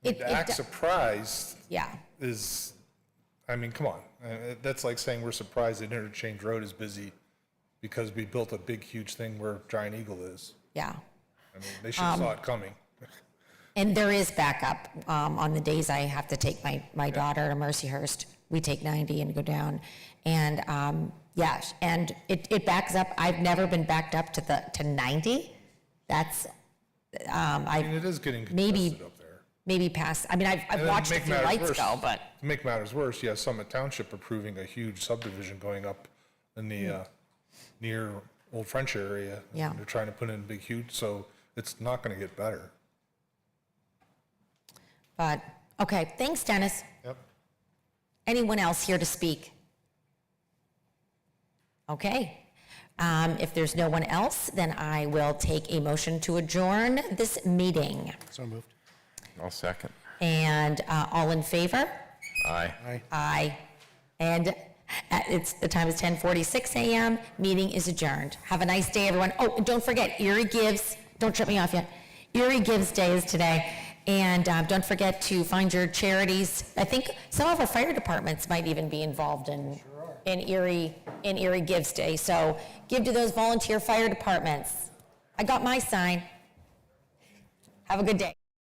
to act surprised is, I mean, come on. That's like saying we're surprised that Interchange Road is busy because we built a big, huge thing where Giant Eagle is. Yeah. I mean, they should have saw it coming. And there is backup on the days I have to take my daughter to Mercyhurst. We take 90 and go down. And and it backs up. I've never been backed up to 90. That's, I mean, it is getting congested up there. Maybe past, I mean, I've watched a few lights go, but. To make matters worse, you have Summit Township approving a huge subdivision going up in the, near Old French area. Yeah. They're trying to put in big, huge, so it's not gonna get better. But, okay, thanks, Dennis. Yep. Anyone else here to speak? Okay. If there's no one else, then I will take a motion to adjourn this meeting. So moved. I'll second. And all in favor? Aye. Aye. And the time is 10:46 a.m. Meeting is adjourned. Have a nice day, everyone. Oh, and don't forget, Erie Gives, don't shut me off yet. Erie Gives Day is today. And don't forget to find your charities. I think some of our fire departments might even be involved in Erie Gives Day. So give to those volunteer fire departments. I got my sign. Have a good day.